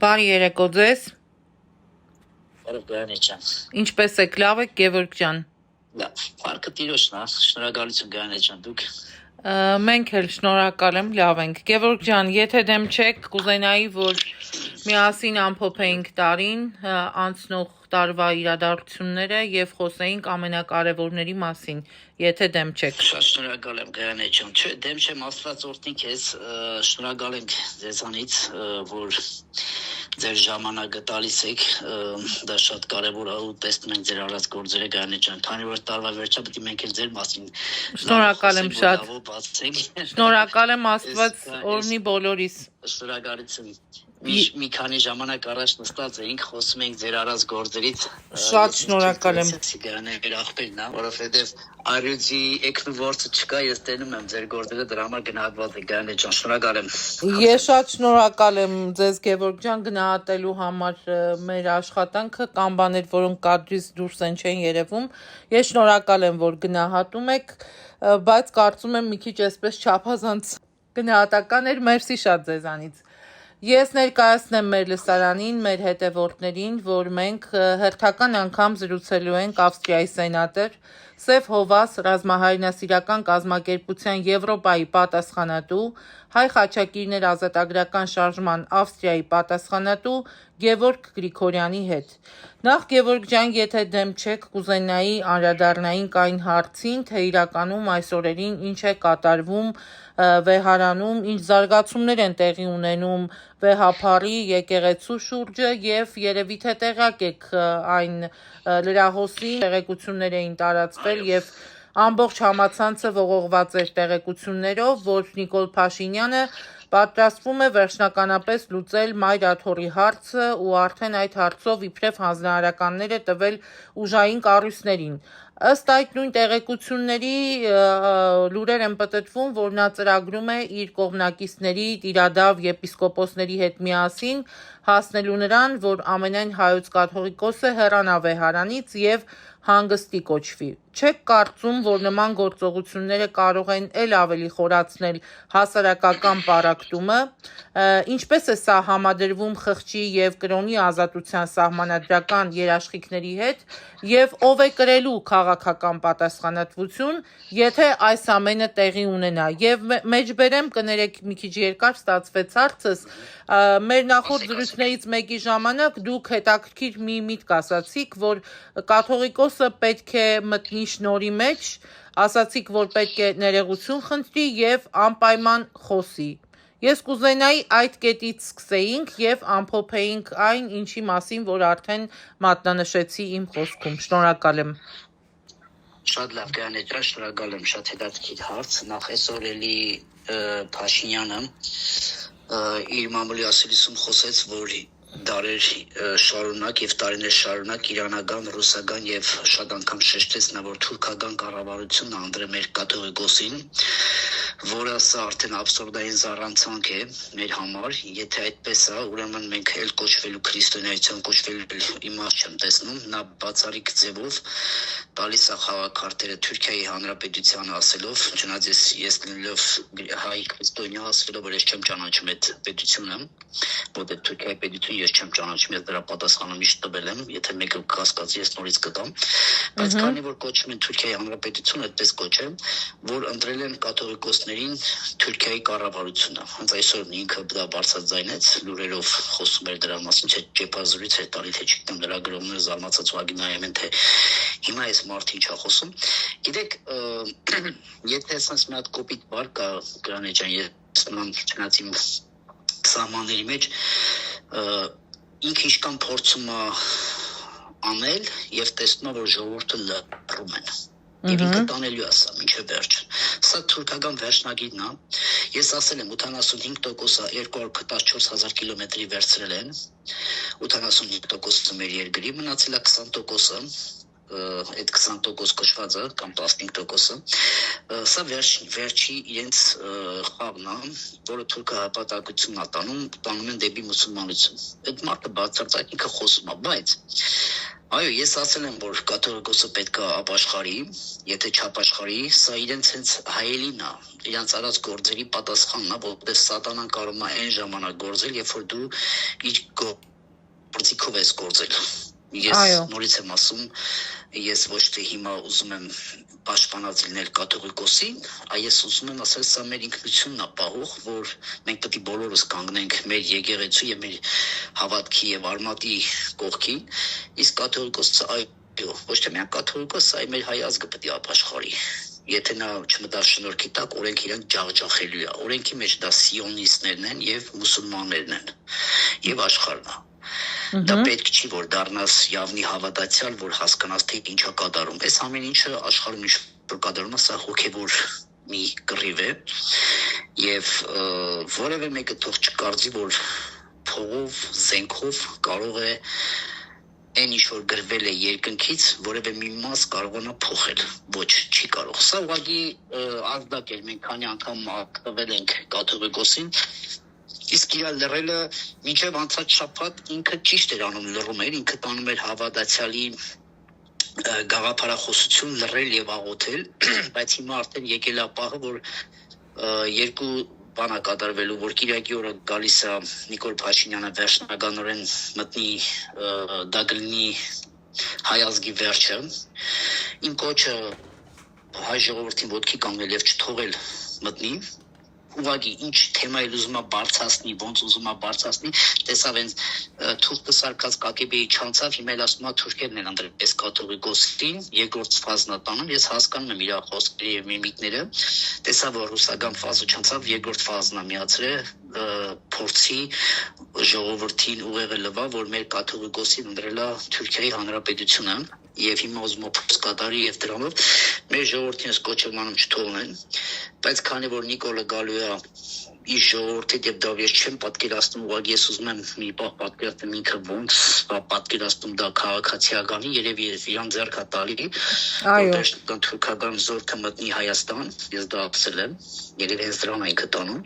Բարի երեկո ձեզ։ Բարև Գայանե ջան։ Ինչպես եք, լավ եք, Գևորգ ջան։ Լավ, փառքը Տիրոջն է, շնորհակալություն Գայանե ջան, դուք։ Մենք էլ շնորհակալ եմ, լավ ենք։ Գևորգ ջան, եթե դեմ չեք, կուզենայի, որ միասին ամփոփեինք տարին, անցնող տարվա իրադարձությունները եւ խոսեինք ամենակարևորների մասին, եթե դեմ չեք։ Շատ շնորհակալ եմ Գայանե ջան։ Չէ, դեմ չեմ, Աստված օրհնի քեզ, շնորհակալ ենք ձեզանից, որ ձեր ժամանակը տալիս եք, դա շատ կարևոր է ու տեսնում ենք ձեր արած գործերը Գայանե ջան, քանի որ տարվա վերջը պետք է մենք էլ ձեր մասին Շնորհակալ եմ շատ։ Շնորհակալ եմ, Աստված օրհնի բոլորիս։ Շնորհակալություն։ Մի քանի ժամանակ առաջ նստած էինք, խոսում էինք ձեր արած գործերից։ Շատ շնորհակալ եմ։ Գայանե ախպերն է, որովհետև արյուծի էկնուվորցը չկա, ես տենում եմ ձեր գործերը, դրա համար գնահատված եք Գայանե ջան, շնորհակալ եմ։ Ես շատ շնորհակալ եմ ձեզ Գևորգ ջան գնահատելու համար մեր աշխատանքը կամ բաներ, որոնք կադրից դուրս են չեն երևում։ Ես շնորհակալ եմ, որ գնահատում եք, բայց կարծում եմ մի քիչ այսպես չափազանց գնահատական էր, մերսի շատ ձեզանից։ Ես ներկայացնեմ մեր լսարանին, մեր հետևորդներին, որ մենք հերթական անգամ զրուցելու ենք Ավստրիայի սենատոր Սև Հովհաս ռազմահայրենասիրական կազմակերպության Եվրոպայի պատասխանատու, Հայ խաչակիրներ ազատագրական շարժման Ավստրիայի պատասխանատու Գևորգ Գրիգորյանի հետ։ Նախ Գևորգ ջան, եթե դեմ չեք, կուզենայի անդրադառնայինք այն հարցին, թե իրականում այս օրերին ինչ է կատարվում վեհարանում, ինչ զարգացումներ են տեղի ունենում վեհափառի եկեղեցու շուրջը եւ երևի թե տեղյակ եք այն լրահոսին տեղեկություններ էին տարածվել եւ ամբողջ համացանցը ողողված էր տեղեկություններով, որ Նիկոլ Փաշինյանը պատրաստվում է վերջնականապես լուծել Մայր Աթոռի հարցը ու արդեն այդ հարցով իբրև հանձնարարականներ է տվել ուժային կառույցներին։ Ըստ այդ նույն տեղեկությունների լուրեր են պտտվում, որ նա ծրագրում է իր կողմնակիցների Տիրադավ եպիսկոպոսների հետ միասին հասնելու նրան, որ ամենայն հայոց կաթողիկոսը հեռանա վեհարանից եւ հանգստի կոչվի։ Չեք կարծում, որ նման գործողությունները կարող են ել ավելի խորացնել հասարակական պառակտումը, ինչպես է սա համադրվում խղճի եւ կրոնի ազատության սահմանադրական երաշխիքների հետ եւ ով է կրելու քաղաքական պատասխանատվություն, եթե այս ամենը տեղի ունենա։ Եվ մեջբերեմ, կներեք մի քիչ երկար ստացվեց հարցս, մեր նախորդ զրույցներից մեկի ժամանակ դուք հետաքրքիր մի միտք ասացիք, որ կաթողիկոսը պետք է մտնի շնորհի մեջ, ասացիք, որ պետք է ներողություն խնդրի եւ անպայման խոսի։ Ես կուզենայի այդ կետից սկսեինք եւ ամփոփեինք այն, ինչի մասին, որ արդեն մատնանշեցի իմ խոսքում։ Շնորհակալ եմ։ Շատ լավ Գայանե ջան, շնորհակալ եմ, շատ հետաքրքիր հարց։ Նախ այսօր էլի Փաշինյանը իր մամուլի ասելիսում խոսեց, որ դարեր շարունակ եւ տարիներ շարունակ իրանական, ռուսական եւ շատ անգամ շեշտեց նա, որ թուրքական կառավարությունն անդրել մեր կաթողիկոսին, որը սա արդեն աբսուրդային զառանցանք է մեր համար, եթե այդպես է, ուրեմն մենք էլ կոչվելու քրիստոնեայության կոչվելու իմաստ չեմ տեսնում, նա բացառիկ ձևով տալիս է խաղաքարտերը Թուրքիայի Հանրապետությանը ասելով, չնայած ես լինելով հայ քրիստոնյա ասելով, որ ես չեմ ճանաչում այդ պետությունը, որտեղ Թուրքիայի պետություն ես չեմ ճանաչում, ես դրա պատասխանը միշտ տվել եմ, եթե մեկը կասկածի, ես նորից կտամ, բայց քանի որ կոչում են Թուրքիայի Հանրապետություն, այդպես կոչեմ, որ ընտրել են կաթողիկոսներին Թուրքիայի կառավարությունը։ Հենց այսօր ինքը դա բարձրաձայնեց, լուրերով խոսում էր դրա մասին, չէ ճեպազրույց էր տալի, թե չգիտեմ լրագրողները զարմացած ուղղակի նայում են, թե հիմա այս մարդը ինչ է խոսում։ Գիտեք, եթե ասած մի հատ կոպիտ բառ կա Գայանե ջան, ես նման չնայած իմ սահմանների մեջ ինքը ինչքան փորձում է անել եւ տեսնում է, որ ժողովուրդը լռում են։ Եվ ինքը տանելու է սա մինչև վերջ։ Սա թուրքական վերջնագիրն է։ Ես ասել եմ 85%-ը 214,000 կիլոմետրի վերցրել են։ 85%-ը մեր երկրի, մնացել է 20%-ը, այդ 20% կոչվածը կամ 15%-ը, սա վերջի իրենց խաղն է, որը թուրքը հպատակությունն է տանում են դեպի մուսուլմանություն։ Այդ մարդը բացարձակ ինքը խոսում է, բայց Այո, ես ասել եմ, որ կաթողիկոսը պետք է ապաշխարի, եթե չապաշխարի, սա իրենց հենց հայելին է, իրենց արած գործերի պատասխանն է, որտեղ սատանան կարող է այն ժամանակ գործել, երբ որ դու իր գործիքով ես գործել։ Ես նորից եմ ասում, ես ոչ թե հիմա ուզում եմ պաշտպանած լինել կաթողիկոսին, այլ ես ուզում եմ ասել, սա մեր ինքնությունն է պահող, որ մենք պետք է բոլորս կանգնենք մեր եկեղեցու եւ մեր հավատքի եւ արմատի կողքին, իսկ կաթողիկոսը այո, ոչ թե միայն կաթողիկոսը, այլ մեր հայ ազգը պետք է ապաշխարի։ Եթե նա չմտա շնորհքի տակ, օրենքը իրենք ջախջախելու է։ Օրենքի մեջ դա սիոնիստներն են եւ մուսուլմաններն են եւ աշխարհն է։ Դա պետք չի, որ դառնաս Յավնի հավատացյալ, որ հասկանաս թե ինչա կատարում։ Այս ամեն ինչը աշխարհում ինչ-որ կատարում է, սա հոգևոր մի կռիվ է եւ որևէ մեկը թող չկարծի, որ փողով, զենքով կարող է այն ինչ որ գրվել է երկնքից, որևէ մի մաս կարողանա փոխել։ Ոչ, չի կարող։ Սա ուղղակի ազդակ է, մենք քանի անգամ ակտվել ենք կաթողիկոսին, իսկ իր լռելը մինչև անցած շաբաթ ինքը ճիշտ էր անում, լռում էր, ինքը տանում էր հավատացյալի գաղափարախոսություն լռել եւ աղոթել, բայց հիմա արդեն եկել է պահը, որ երկու բան է կատարվելու, որ Կիրակի օրը գալիս է Նիկոլ Փաշինյանը վերջնականորեն մտնի, դա կլինի հայ ազգի վերջը։ Իմ կոչը հայ ժողովրդին ոտքի կանգնել եւ չթողել մտնի, ուղղակի ինչ թեմայել ուզում է բարձրացնի, ոնց ուզում է բարձրացնի, տեսավ հենց թուրքը սարկած ԿԳԲ-ի չանցավ, հիմա էլ ասում է թուրքերն են ընդրել կաթողիկոսին, երկրորդ ֆազն է տանում, ես հասկանում եմ իր խոսքերը եւ միմիկները, տեսավ որ ռուսական ֆազը չանցավ, երկրորդ ֆազն է միացրել, փորձի ժողովրդին ուղեղը լվա, որ մեր կաթողիկոսին ընդրել է Թուրքիայի Հանրապետությունը եւ հիմա ուզում է փոս կատարի եւ դրանով մեր ժողովրդին կոչելմանում չթողնեն, բայց քանի որ Նիկոլը գալու է իր ժողովրդի եւ դա ես չեմ պատկերացնում, ուղղակի ես ուզում եմ մի պահ պատկերացնեմ ինքը ոնց պատկերացնում դա քաղաքացիականի, երևի իրան ձեռք է տալի, որպես թուրքական զորքը մտնի Հայաստան, ես դա ասել եմ, երևի հենց դրան ինքը տանում,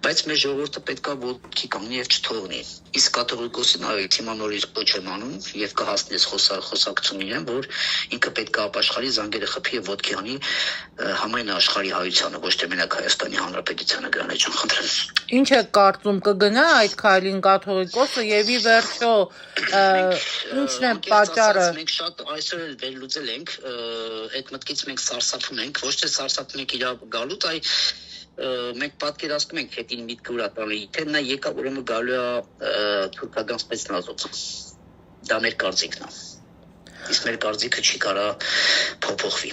բայց մեր ժողովուրդը պետք է ոտքի կանգնի եւ չթողնի։ Իսկ կաթողիկոսին այո, հիմա նորից կոչ եմ անում եւ կհասնես խոսակցություն իրեն, որ ինքը պետք է ապաշխարի, զանգերը խփի եւ ոտքի անի համայն աշխարհի հայությանը, ոչ թե մենակ Հայաստանի Հանրապետությանը գրանե ջան, խնդրեմ։ Ինչ է կարծում կգնա այդ քայլին կաթողիկոսը եւ ի վերջո ինչն է պատճառը։ Մենք շատ այսօր էլ վերլուծել ենք, այդ մտքից մենք սարսափում ենք, ոչ թե սարսափում ենք իր գալուց, այլ մենք պատկերացնում ենք հետին միտքը ուրա տալի, թե նա եկա ուրեմն գալու է թուրքական սպեցնազով։ Դա մեր կարծիքն է։ Իսկ մեր կարծիքը չի կարա փոփոխվի։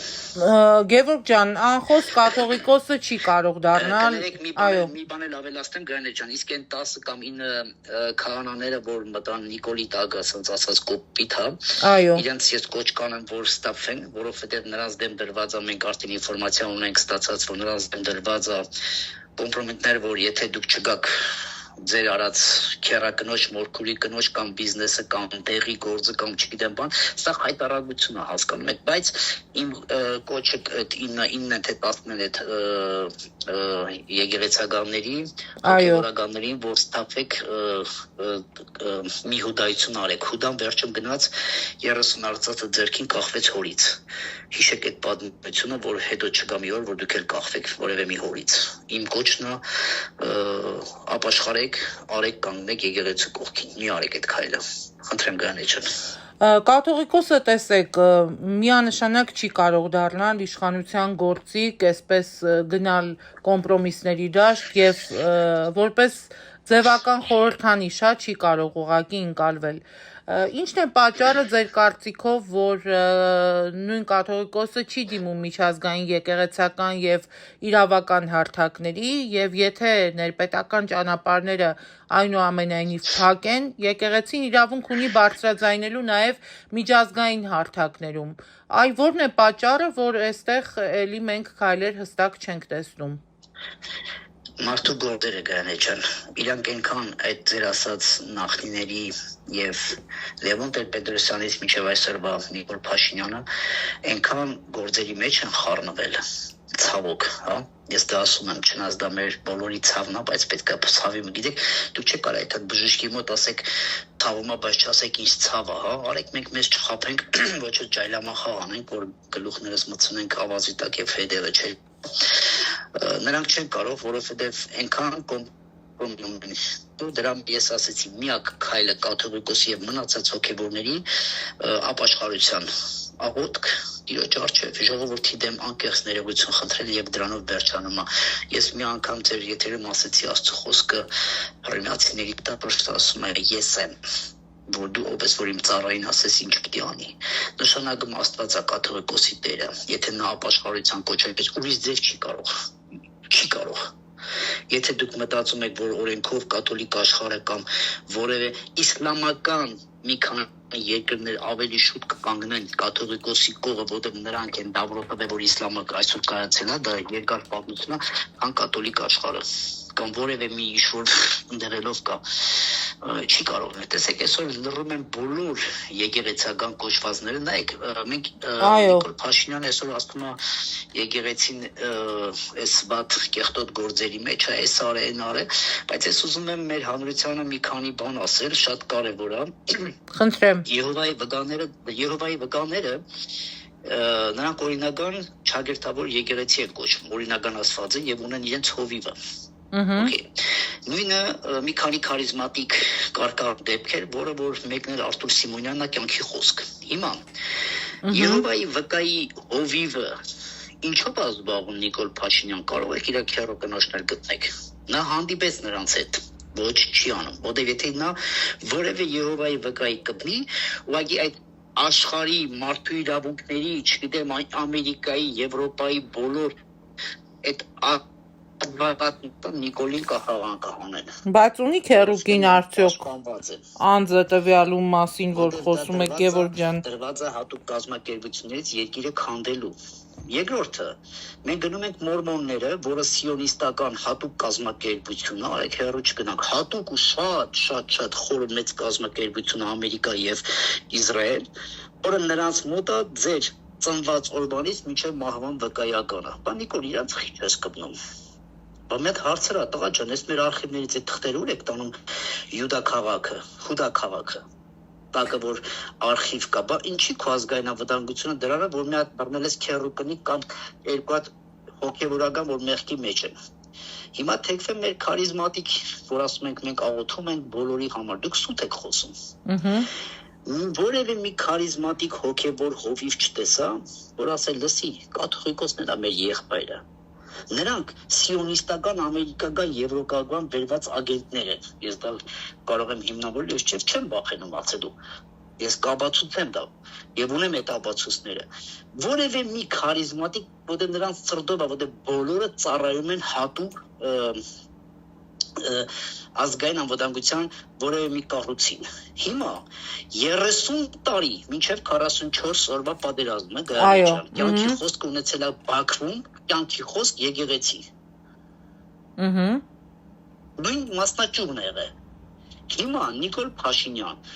Գևորգ ջան, անխոս կաթողիկոսը չի կարող դառնալ։ Այո, մի բան էլ ավելացնեմ Գրանե ջան, իսկ այն 10 կամ 9 քահանաները, որ մտան Նիկոլի տակ, ասած ասած կոպիտ, հա։ Իրենց ես կոչ կանեմ, որ ստափեն, որովհետև նրանց դեմ դրված է, մենք արդեն ինֆորմացիա ունենք ստացած, որ նրանց դեմ դրված է կոմպրոմիտներ, որ եթե դուք չգաք ձեր արած քերակնոջ, մորքուրի կնոջ կամ բիզնեսը կամ տեղի գործը կամ չգիտեմ բան, սա հայտարարություն է հասկանում եք, բայց իմ կոչը 9 թե 10-ն այդ եկեղեցականների, հոգևորականներին, որ ստափեք մի հուդայություն արեք, հուդան վերջում գնաց 30 արծաթը ձեռքին կախվեց հորից, հիշեք այդ պատմությունը, որ հետո չկա մի օր, որ դուք էլ կախվեք որևէ մի հորից, իմ կոչն է ապաշխարեք, արեք կանգնեք եկեղեցու կողքին, մի արեք այդ քայլը, խնդրեմ Գրանե ջան։ Կաթողիկոսը տեսեք, միանշանակ չի կարող դառնալ իշխանության գործիք, այսպես գնալ կոմպրոմիսների դաշտ եւ որպես ձևական խորհրդանիշ չի կարող ուղղակի ընկալվել։ Ինչն է պատճառը ձեր կարծիքով, որ նույն կաթողիկոսը չի դիմում միջազգային եկեղեցական եւ իրավական հարթակների եւ եթե ներպետական ճանապարհները այնուամենայնիվ փակ են, եկեղեցին իրավունք ունի բարձրաձայնելու նաեւ միջազգային հարթակներում։ Այ որն է պատճառը, որ այստեղ էլի մենք քայլեր հստակ չենք տեսնում։ Մարդու գործերը Գայանե ջան, իրանք այնքան այդ ձեր ասած նախնիների եւ Լևոն Տեր-Պետրոսյանից մինչեւ այսօրվա Նիկոլ Փաշինյանը այնքան գործերի մեջ են խառնվել, ցավոք, հա։ Ես դա ասում եմ, չնայած դա մեր բոլորի ցավն է, բայց պետք է ցավի, գիտեք, դուք չեք կարող այդ բժշկի մոտ ասեք ցավում է, բայց չասեք ինձ ցավ է, հա։ Արեք մենք մեզ չխափենք, ոչ էլ ջայլամախաղ անենք, որ գլուխներս մտցնենք ավազի տակ եւ հետևը չէ։ Նրանք չեն կարող, որովհետև այնքան կոմպրոմիս դրամ ես ասեցի միակ քայլը կաթողիկոսի եւ մնացած հոգեվորների ապաշխարության աղոթք Տիրոջ առջև ժողովրդի դեմ անկեղծ ներողություն խնդրել եւ դրանով վերջանում է։ Ես մի անգամ ձեր եթերում ասեցի Աստծո խոսքը հռոմեացիների տապորս ասում է ես եմ որ դու ով ես որ իմ ծառային ասես ինչ պիտի անի նշանակում Աստված է կաթողիկոսի տերը եթե նա ապաշխարության կոչել ուրիշ ձև չի կարող եթե դուք մտածում եք որ օրենքով կաթոլիկ աշխարհը կամ որևէ իսլամական մի քանի երկրներ ավելի շուտ կկանգնեն կաթողիկոսի կողը որտեղ նրանք են դավրոտվել որ իսլամը այսօր կայացել է դա երկար պատմություն է քան կաթոլիկ աշխարհը կամ որևէ մի ինչ-որ ընդերելով կա չի կարող տեսեք այսօր լռում են բոլոր եկեղեցական կոչվածները նայեք մենք Նիկոլ Փաշինյանը այսօր ասում է եկեղեցին այս վատ կեղտոտ գործերի մեջ է այս արե այն արե բայց ես ուզում եմ մեր հանրությանը մի քանի բան ասել շատ կարևոր է խնդրեմ Եհովայի վկաները նրանք օրինական ճագերտավոր եկեղեցի են կոչվում օրինական ասվածը եւ ունեն իրենց հովիվը Նույնը մի քանի քարիզմատիկ կարկառ դեպքեր, որը որ մեկն էլ Արտուր Սիմոնյանն է կյանքի խոսք։ Հիմա Եհովայի վկայի հովիվը ինչով է զբաղվում Նիկոլ Փաշինյան կարող եք իր քերոկնաշներ գտնեք։ Նա հանդիպեց նրանց հետ ոչ չի անում, որտեղ եթե նա որևէ Եհովայի վկայի կպնի, ուղղակի այդ աշխարհի մարդու իրավունքների, չգիտեմ, Ամերիկայի, Եվրոպայի բոլոր այդ Նիկոլին կախաղան կհանեն։ Բայց ունի քերուկին արդյոք անձը տվյալու մասին, որ խոսում է Գևորգ ջան։ Դրված է հատուկ կազմակերպություններից երկիրը քանդելու։ Երկրորդը, մենք գնում ենք մորմոնները, որը սիոնիստական հատուկ կազմակերպություն է, արեք հեռու չգնանք, հատուկ ու շատ խոր մեծ կազմակերպություն Ամերիկա եւ Իսրայել, որը նրանց մոտ է ձեր ծնված օրվանից մինչև մահվան վկայականը։ Բա Նիկոլ իրանց խիչ ես կպնում։ Բայց մեկ հարցը է, տղա ջան, ես մեր արխիվներից այդ թղթերը ուր եք տանում Հուդա քաղաքը, տակը որ արխիվ կա, բա ինչի քո ազգային անվտանգությունը դրանը, որ մի հատ բռնել ես քերուկնի կամ երկու հատ հոգևորական, որ մեղքի մեջ են։ Հիմա թեքվե մեր քարիզմատիկ, որ ասում ենք մենք աղոթում ենք բոլորի համար, դուք սուտ եք խոսում։ Որևէ մի քարիզմատիկ հոգևոր հովիվ չտեսա, որ ասել լսի, կաթողիկոսն է մեր եղբայրը։ Նրանք սիոնիստական, ամերիկական, եվրոպական վերված ագենտներ են։ Ես դա կարող եմ հիմնավորել, ես չեմ վախենում ասելու։ Ես կապացուցեմ դա եւ ունեմ այդ ապացույցները։ Որևէ մի քարիզմատիկ, որտեղ նրանց ծրդով է, որտեղ բոլորը ծառայում են հատուկ ազգային անվտանգության որևէ մի կառույցին։ Հիմա 30 տարի, մինչև 44 օրվա պատերազմը Գայանե ջան, կյանքի խոսք ունեցել է Բաքվում, կյանքի խոսք եկեղեցի։ Նույն մասնաճյուղն է եղել։ Հիմա Նիկոլ Փաշինյան,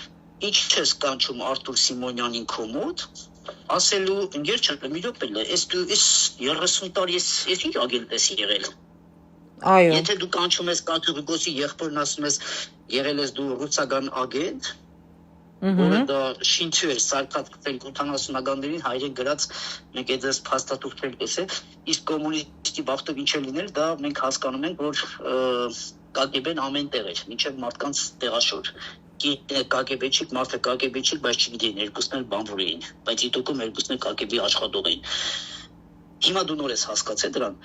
ինչ չես կանչում Արտուր Սիմոնյանին քո մոտ, ասելու ընկեր չեմ, մի րոպե, ես 30 տարի ես ինչ ագենտ ես եղել։ Այո։ Եթե դու կանչում ես կաթողիկոսի եղբորն ասում ես եղել ես դու ռուսական ագենտ, որը դա շինչու էր սարքած 80-ականներին հայերեն գրած մենք այդպես փաստաթուղթեր տեսել, իսկ կոմունիստի բախտով ինչ է լինել, դա մենք հասկանում ենք, որ KGB-ն ամեն տեղ էր, մինչև մարդկանց տեղաշոր։ KGB-չիկ, մարդը KGB-չիկ, բայց չգիտեին, երկուսն էլ բանվոր էին, բայց իտոկում երկուսն էլ KGB աշխատող էին։ Հիմա դու նոր ես հասկացել դրան։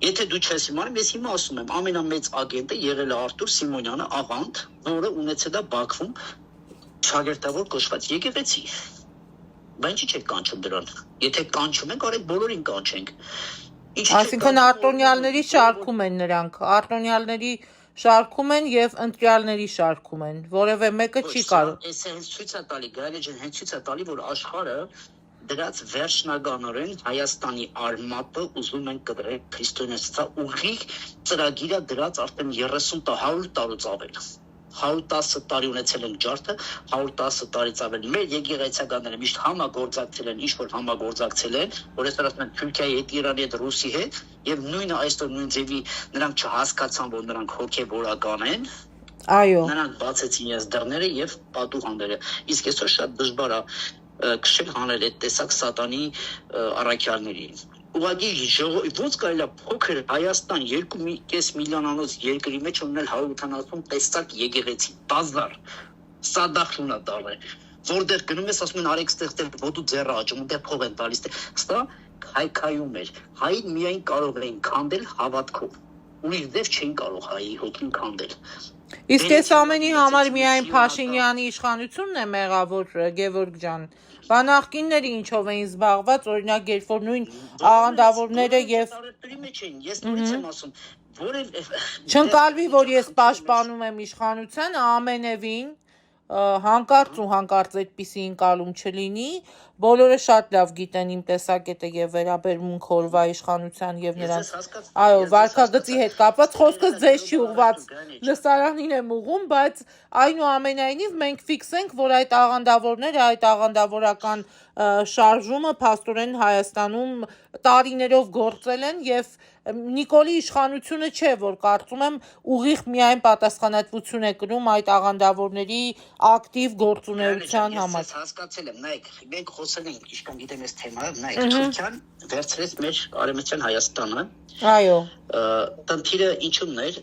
Եթե դու չես իմանում, ես հիմա ասում եմ, ամենամեծ ագենտը եղել է Արտուր Սիմոնյանը, աղանդ, որը ունեցել է Բաքվում ճագերտավոր կոչված եկեղեցի։ Բայց ինչի՞ չեք կանչում դրան։ Եթե կանչում եք, արեք բոլորին կանչենք։ Այսինքն արտոնյալների շարքում են նրանք, արտոնյալների շարքում են եւ ընտրյալների շարքում են, որևէ մեկը չի կարող։ Այս հենց ցույց է տալի, Գայանե ջան, հենց ցույց է տալի, որ աշխարհը դրած վերջնականորեն Հայաստանի արմատը ուզում են կտրել քրիստոնեացիա ուղիղ ծրագիրը դրած արդեն 100 տարուց ավել 110 տարի ունեցել են ջարդը 110 տարից ավել մեր եկեղեցականները միշտ համագործակցել են ինչ որ համագործակցել են որ այսօր ասում են Թուրքիայի հետ Իրանի հետ Ռուսի հետ եւ նույնը այսօր նույն ձևի նրանք չհասկացան որ նրանք հոգեվորական են Այո նրանք բացեցին իրենց դռները եւ պատուհանները իսկ այսօր շատ դժվար է քշել հանել այդ տեսակ սատանի առաքյալների ուղղակի ոնց կարելի է փոքր Հայաստան 2.5 միլիոնանոց երկրի մեջ ունել 180 տեսակ եկեղեցի բազար սադախլունա դառը որտեղ գնում ես ասում են արեք ստեղծել ոտու ձեռը աճում դե փող են տալիս ստա քայքայում էր հային միայն կարող էին քանդել հավատքով ուրիշ ձև չէին կարող հայի հոգին քանդել Իսկ այս ամենի համար միայն Փաշինյանի իշխանությունն է մեղավոր Գևորգ ջան Բանակինները ինչով էին զբաղված օրինակ երբ որ նույն աղանդավորները եւ ես նույնից եմ ասում Չընկալվի որ ես պաշտպանում եմ իշխանությանը ամենևին հանկարծ ու հանկարծ այդպիսի ընկալում չլինի բոլորը շատ լավ գիտեն իմ տեսակետը եւ վերաբերմունք օրվա իշխանության եւ նրանց այո վարկագծի հետ կապված խոսքս ձեզ չի ուղված լսարանին եմ ուղում բայց այնուամենայնիվ մենք ֆիքսենք որ այդ աղանդավորները այդ աղանդավորական շարժումը փաստորեն Հայաստանում տարիներով գործել են եւ Նիկոլի իշխանությունը չէ որ կարծում եմ ուղիղ միայն պատասխանատվություն է կրում այդ աղանդավորների ակտիվ գործունեության համար Ես հասկացել եմ նայեք մենք խոսել ենք ինչքան գիտեմ այս թեմայով նայեք Թուրքիան վերցրեց մեր արևմտյան Հայաստանը Այո Տանտիրը ինչու՞մն էր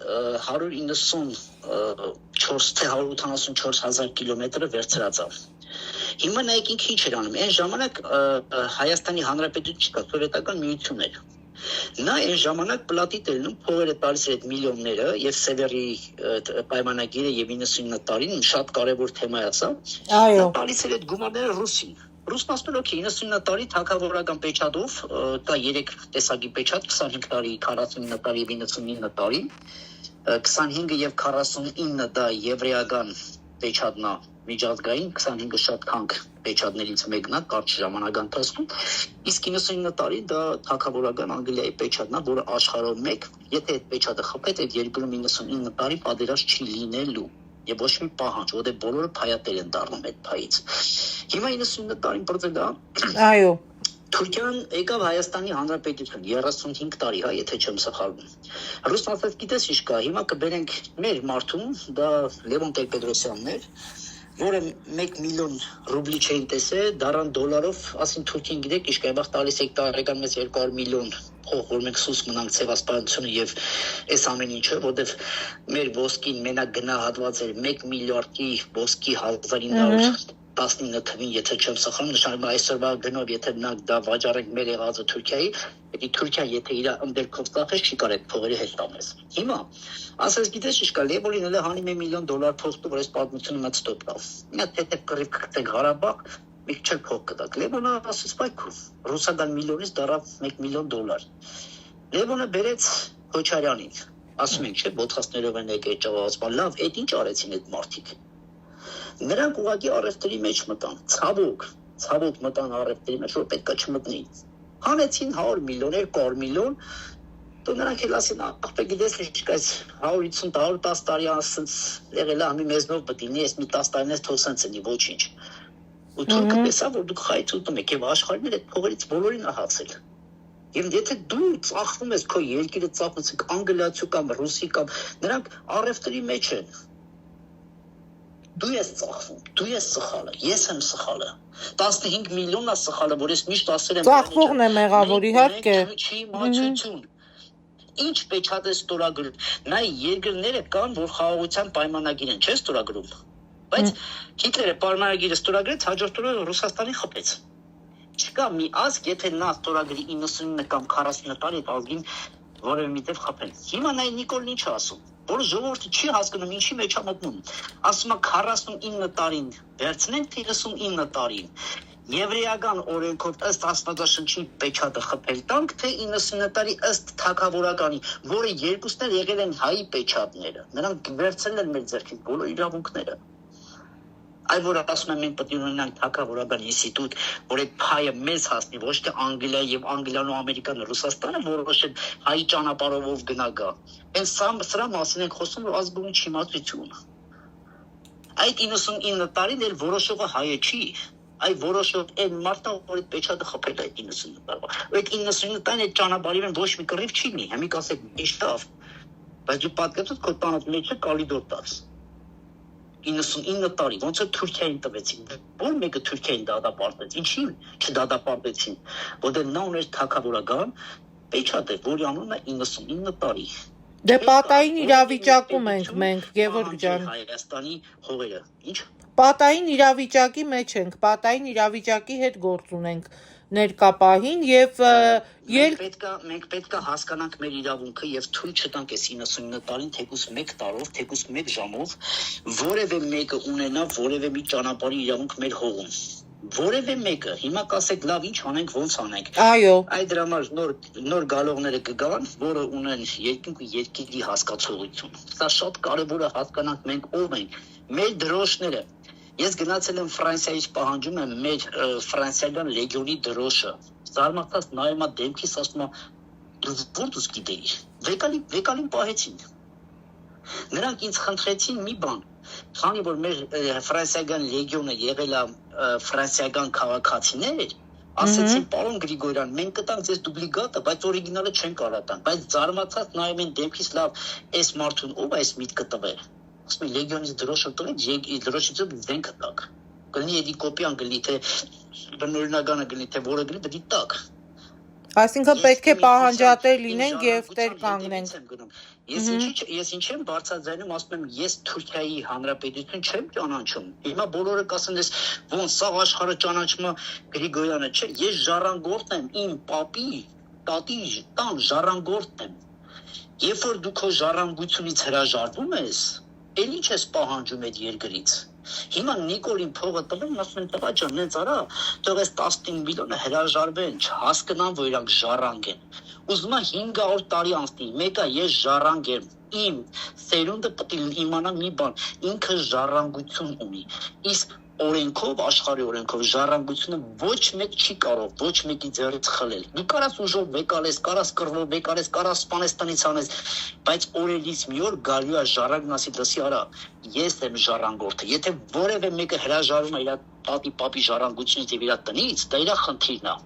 194 թե 184,000 կիլոմետրը վերցրածավ Հիմա նայեք ինքը ինչ էր անում այն ժամանակ Հայաստանի Հանրապետություն չկա սովետական միություն էր Նա այն ժամանակ պլատի տելնում փողերը տալիս էր այդ միլիոնները եւ Սևերի պայմանագիրը եւ 99 տարին շատ կարեւոր թեմա է սա Այո տալիս էր այդ գումարները ռուսին Ռուսն ասում էր օքեյ 99 տարի թագավորական պեչատով դա 3 տեսակի պեչատ 25 տարի 49 տարի եւ 99 տարի 25-ը եւ 49 դա եվրեական պեչատնա միջազգային 25-ը շատ քանք պեչատներից մեկն է կարճ ժամանակահատվածում իսկ 99 տարի դա թագավորական Անգլիայի պեչատն է որը աշխարհով մեկ եթե այդ պեչատը խփեց այդ երկրում 99 տարի պատերազմ չի լինելու եւ ոչ մի պահանջ որտեղ բոլորը փայատեր են դառնում այդ փայից հիմա 99 տարին բրծել դա Այո Թուրքիան եկավ Հայաստանի Հանրապետություն 35 տարի հա եթե չեմ սխալվում Ռուսն ասաց գիտես ինչ կա հիմա կբերենք մեր մարդուն դա Լևոն Տեր-Պետրոսյանն էր որը 1 միլիոն ռուբլի չէին տեսել, դարան դոլարով, ասին Թուրքին գիտեք, ինչ կա, բախ տալիս եք տարեկան մեծ 200 միլիոն փող, որ մենք սուս մնանք ցեղասպանությունը եւ այս ամեն ինչը, որտեվ մեր ոսկին մենակ գնահատված էր 1 միլիարդի ոսկի 1919 թվին, եթե չեմ սխալվում, նշանակում այսօրվա գնով, եթե մենք դա վաճառենք մեր եղածը Թուրքիայի, եթե Թուրքիան եթե իր ըմբերքով ծախես, չի կարող այդ փողերը հետ տանես։ Հիմա ասես գիտես ինչ կա, Լևոնին էլ հանի $1 միլիոն փող տու, որ այս պատմությունը մեծ ստոպ տա։ Նա թե կռիվ կգտեք Ղարաբաղ, մի քիչ փող կտակ։ Լևոնը ասես բայքու, ռուսական միլիոնից դարավ $1 միլիոն։ Լևոնը բերեց Քոչարյանին, ասում ենք, չէ, ոթխասներով են եկել ճավազման, լավ, այդ ինչ արեցին այդ մարդիկ։ Նրանք ուղղակի առևտրի մեջ մտան, ցավոք մտան առևտրի մեջ, որ պետքա չմտնեին։ Հանեցին 100 միլիոն, 200 միլիոն, դու նրանք էլ ասին, ախպե գիտես ինչ կա, 150-110 տարի անցած եղել է, մի մեզնով մտնի, ես մի 10 տարին ես թող սենց էնի, ոչինչ։ Ու թուրքը տեսավ, որ դուք խայծ ուտում եք, եւ աշխարհին այդ փողերից բոլորին ահացել։ Եվ եթե դու ծախվում ես քո երկիրը ծախվում ես անգլիացու կամ ռուսի կամ նրանք առևտրի մեջ են։ Դու ես ծախվում, դու ես սխալը, ես եմ սխալը։ 15 միլիոնն է սխալը, որ ես միշտ ասել եմ։ Ծախվողն է մեղավոր, իհարկե։ Ինչ պեչատ է ստորագրում։ Նա երկրները կան, որ խաղաղության պայմանագիր են, չէ՞ ստորագրում։ Բայց Հիտլերը պայմանագիրը ստորագրեց, հաջորդ օրը Ռուսաստանին խփեց։ Չկա մի ազգ, եթե նա ստորագրի 99 կամ 40 տարի ազգին որևէ միտեղ խփեն։ Հիմա նա Նիկոլն ինչ ասում, որ ժողովուրդը չի հասկանում ինչի մեջ է մտնում։ Ասում է 49 տարին վերցնենք 39 տարին։ Եվրեական օրենքով ըստ Աստվածաշնչի պեչատը խփել տանք, թե 99 տարի ըստ թագավորականի, որը երկուսն էլ եղել են հայի պեչատները։ Նրանք վերցնել են մեր ձեռքից բոլոր իրավունքները։ Այ որ ասում եմ մենք պետք է ունենանք թագավորական ինստիտուտ, որ այդ փայը մեզ հասնի, ոչ թե Անգլիա եւ Անգլիան ու Ամերիկան, Ռուսաստանը որոշեն հայի ճանապարհով գնա գա։ Հենց սրա մասին ենք խոսում, որ ազգային չիմացություն։ Այդ 99 տարին էլ որոշողը հայը չի։ Այ որոշող այն մարդը, որ այդ պեչատը խփել է այդ 99 տարվա։ Այդ 99 տարին այդ ճանապարհի վրա ոչ մի կռիվ չի լինի։ Հիմա կասեք իշտավ։ Բայց դու պատկերացրու քո տանոց մեջը կալիդոր տաց։ 99 տարի, ոնց է Թուրքիային տվեցին։ Որ մեկը Թուրքիային դատապարտեց։ Ինչի՞ չդատապարտեցին։ Որտեղ նա ուներ թագավորական պեչատ է, որի անունն է 99 տարի։ Դե պատային իրավիճակում ենք մենք, Գևորգ ջան։ Հայաստանի հողերը։ Ինչ։ Պատային իրավիճակի մեջ ենք, պատային իրավիճակի հետ գործ ունենք ներկա պահին եւ մենք պետք է հասկանանք մեր իրավունքը եւ թույլ չտանք այս 99 տարին թեկուս 1 տարով, թեկուս 1 ժամով որևէ մեկը ունենա որևէ մի ճանապարհի իրավունք մեր հողում։ Որևէ մեկը, հիմա կասեք լավ ինչ անենք, ոնց անենք։ Այո։ Այդ դրա համար նոր գալողները կգան, որը ունեն երկինք ու երկիրի հասկացողություն։ Սա շատ կարևոր է հասկանանք մենք ով ենք, մեր դրոշները։ Ես գնացել եմ Ֆրանսիայից պահանջում եմ մեր ֆրանսիական լեգիոնի դրոշը։ Զարմացած նայում եմ դեմքիս ասում եմ դու ո՞րտուս գիտեիր։ Վեկալին պահեցին։ Նրանք ինձ խնդրեցին մի բան, քանի որ մեր ֆրանսիական լեգիոնը եղել է ֆրանսիական քաղաքացիներ, ասեցին պարոն Գրիգորյան, մենք կտանք ձեզ դուբլիկատը, բայց օրիգինալը չեն կարող տան։ Բայց զարմացած նայում են դեմքիս լավ, այս մարդուն ով է այս միտքը տվել։ Ասում եմ լեգիոնից դրոշը տվեք, դրոշից զենքը տակ։ Կլինի էդի կոպիան գլի թե բնօրինականը գլի թե որը գլի պետք է տակ։ Այսինքն պետք է պահանջատեր լինենք եւ տեր կանգնենք։ Ես ինչ եմ բարձրաձայնում, ասում եմ ես Թուրքիայի հանրապետություն չեմ ճանաչում։ Հիմա բոլորը կասեն ես ոնց սա աշխարհը ճանաչում է Գրիգորյանը, չէ, ես ժառանգորդն եմ, իմ պապի, տատի տան ժառանգորդն եմ։ Երբ որ դու քո ժառանգությունից հրաժարվում ես, էլ ինչ ես պահանջում այդ երկրից։ Հիմա Նիկոլին փողը տվել, ասում են տղա ջան, նենց արա, թող այս 15 միլիոնը հրաժարվեն, չհասկանան, որ իրանք ժառանգ են։ Ուզում եմ 500 տարի անցնի, մեկը ես ժառանգ եմ, իմ սերունդը պետք է իմանա մի բան, ինքը ժառանգություն ունի։ Իսկ օրենքով, աշխարհի օրենքով ժառանգությունը ոչ մեկ չի կարող ոչ մեկի ձեռից խլել։ Դու կարաս ուժով վեկալես, կարաս կռվով վեկալես, կարաս սպանես անես, բայց օրերից մի օր գալու է ժառանգն ասի դասի արա, ես եմ ժառանգորդը։ Եթե որևէ մեկը հրաժարվում է իր տատի պապի ժառանգությունից եւ իր տնից, դա իր խնդիրն է։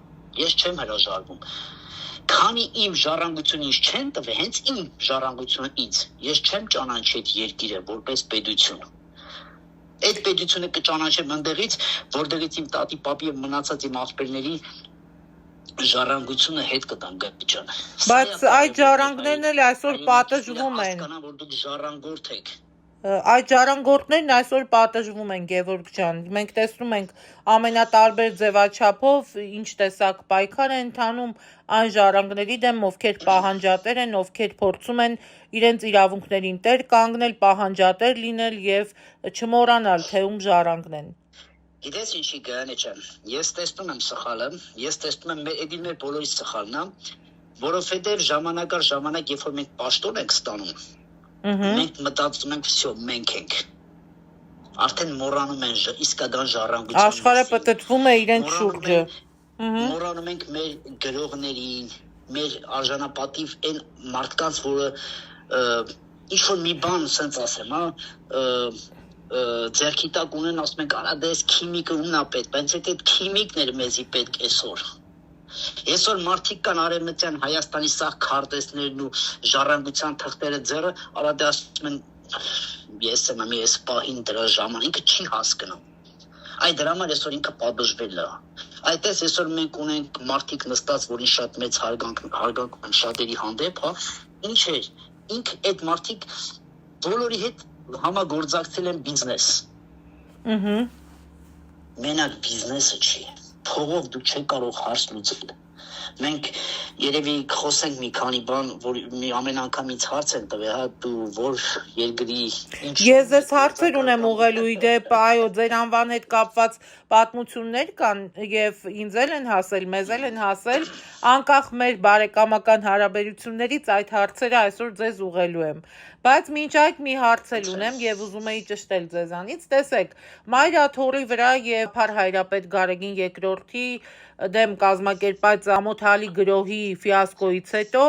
Ես չեմ հրաժարվում։ Քանի իմ ժառանգությունը ինձ չեն տվել, հենց իմ ժառանգությունը ինձ, ես չեմ ճանաչի այդ երկիրը որպես պետություն։ Այդ պետությունը կճանաչեմ ընդեղից, որտեղից իմ տատի պապի եւ մնացած իմ աղբերների ժառանգությունը հետ կտան գաճան։ Բայց այդ ժառանգներն էլ այսօր պատժվում են։ Հասկանան, որ դուք ժառանգորդ եք։ Այդ ժառանգորդներն այսօր պատժվում են, Գևորգ ջան։ Մենք տեսնում ենք ամենատարբեր ձևաչափով ինչ տեսակ պայքար է ընթանում այն ժառանգների դեմ, ովքեր պահանջատեր են, ովքեր փորձում են իրենց իրավունքներին տեր կանգնել, պահանջատեր լինել եւ չմոռանալ, թե ում ժառանգն են։ Գիտես ինչի գանը ջան, ես տեսնում եմ սխալը, ես տեսնում եմ մեր բոլորի սխալն է, որովհետեւ ժամանակ առ ժամանակ երբ որ մենք պաշտոն ենք ստանում, մենք մտածում ենք, всё, մենք ենք։ Արդեն մոռանում են իսկական ժառանգությունը։ Աշխարհը պտտվում է իրենց շուրջը։ Մոռանում ենք մեր գրողներին, մեր արժանապատիվ այն մարդկանց, որը ինչ որ մի բան ասենց ասեմ, ձերքի տակ ունեն, ասում ենք, արա դες քիմիկը ումն է պետք, բայց այդ քիմիկն էր մեզի պետք այսօր։ Այսօր մարդիկ կան արևմտյան Հայաստանի սաղ քարտեզներն ու ժառանգության թղթերը ձեռը, արա դե ասում են ես եմ ես պահին դրա ժամանակ ինքը չի հասկանում։ Այդ դրա համար այսօր ինքը պատժվել է։ Այդպես այսօր մենք ունենք մարդիկ նստած, որին շատ մեծ հարգանք ունեն շատերի հանդեպ, հա, ինչ էր, ինքը այդ մարդիկ բոլորի հետ համագործակցել են բիզնես։ Մենակ բիզնեսը չի։ Փողով դու չես կարող հարց լուծել։ Մենք երևի խոսենք մի քանի բան, որ մի ամեն անգամ ինձ հարց են տվել, հա, դու որ երկրի ինչ Ես ձեզ հարցեր ունեմ ուղղելու իդեպ, այո, ձեր անվան հետ կապված պատմություններ կան եւ ինձ էլ են հասել, մեզ էլ են հասել, անկախ մեր բարեկամական հարաբերություններից այդ հարցերը այսօր ձեզ ուղղելու եմ։ Բայց մինչ այդ մի հարց էլ ունեմ եւ ուզում էի ճշտել ձեզանից, տեսեք, Մայրաթորի վրա եւ Փար հայրապետ Գարեգին II-ի դեմ կազմակերպած ամոթալի գրոհի ֆիասկոից հետո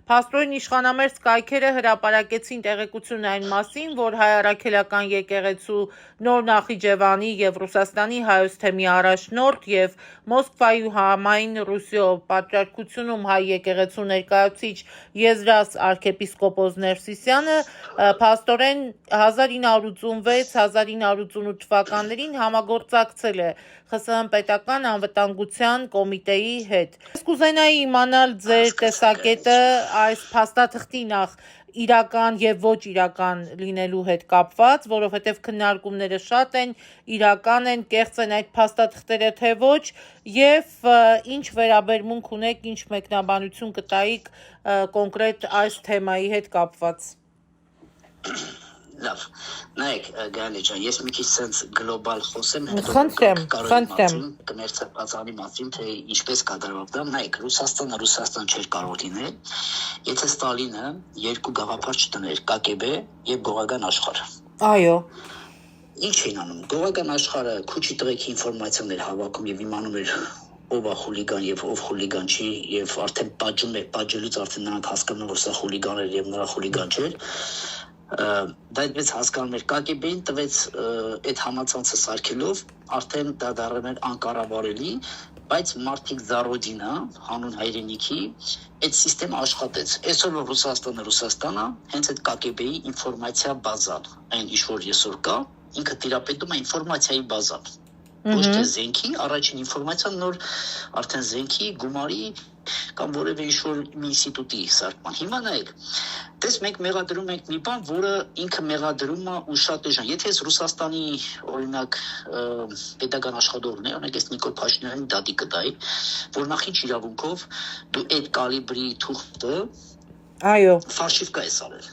փաստորեն իշխանամերձ կայքերը հրապարակեցին տեղեկություն այն մասին, որ հայ առաքելական եկեղեցու Նոր Նախիջևանի եւ Ռուսաստանի հայոց թեմի առաջնորդ եւ Մոսկվայի համայն Ռուսիո պատրիարքությունում հայ եկեղեցու ներկայացուցիչ Եզրաս arczepiskopos Ներսիսյանը փաստորեն 1986-1988 թվականներին համագործակցել է ԽՍՀՄ պետական անվտանգության կոմիտեի հետ։ Ես կուզենայի իմանալ ձեր տեսակետը այս փաստաթղթի նախ իրական եւ ոչ իրական լինելու հետ կապված, որովհետեւ քննարկումները շատ են, իրական են, կեղծ են այդ փաստաթղթերը թե ոչ, եւ ինչ վերաբերմունք ունեք, ինչ մեկնաբանություն կտայիք կոնկրետ այս թեմայի հետ կապված։ Լավ, նայեք, Գալի ջան, ես մի քիչ sense գլոբալ խոսեմ, Խնդրեմ։ կմերձապացանի մասին, թե ինչպես կատարվող դա, նայեք, Ռուսաստան չէր կարող լինել, եթե Ստալինը երկու գաղափար չտներ, ԿԳԲ եւ գողական աշխարհ։ Այո։ Ինչ էին անում։ Գողական աշխարհը քուչի տղեկի ինֆորմացիաներ հավաքում եւ իմանում էր ով է խուլիգան եւ ով խուլիգան չի եւ արդեն պատժելուց արդեն նրանք հասկանում որ սա խուլիգան էր եւ նրա խուլիգան չէր։ Դա այդպես հասկանում էր ԿԳԲ-ին տվեց այդ համացանցը սարքելով արդեն դա դառնում էր անկառավարելի, բայց մարդիկ Զարոդինը հանուն հայրենիքի այդ համակարգը աշխատեց։ Այսօր որ Ռուսաստանը հենց այդ ԿԳԲ-ի ինֆորմացիա բազան, այն ինչ որ այսօր կա, ինքը տիրապետում է ինֆորմացիայի բազան։ Ոչ թե զենքի, առաջին ինֆորմացիան նոր արդեն զենքի, գումարի կամ որևէ ինչ-որ մի ինստիտուտի սարքման։ Հիմա նայեք, դες մենք մեղադրում ենք մի բան, որը ինքը մեղադրում է ու շատ էժան։ Եթե ես Ռուսաստանի օրինակ պետական աշխատողն եմ, օրինակ ես Նիկոլ Փաշինյանին դատի կտայի, որ նախ ինչ իրավունքով դու այդ կալիբրի թուղթը Այո։ ֆալշիվկա ես արել։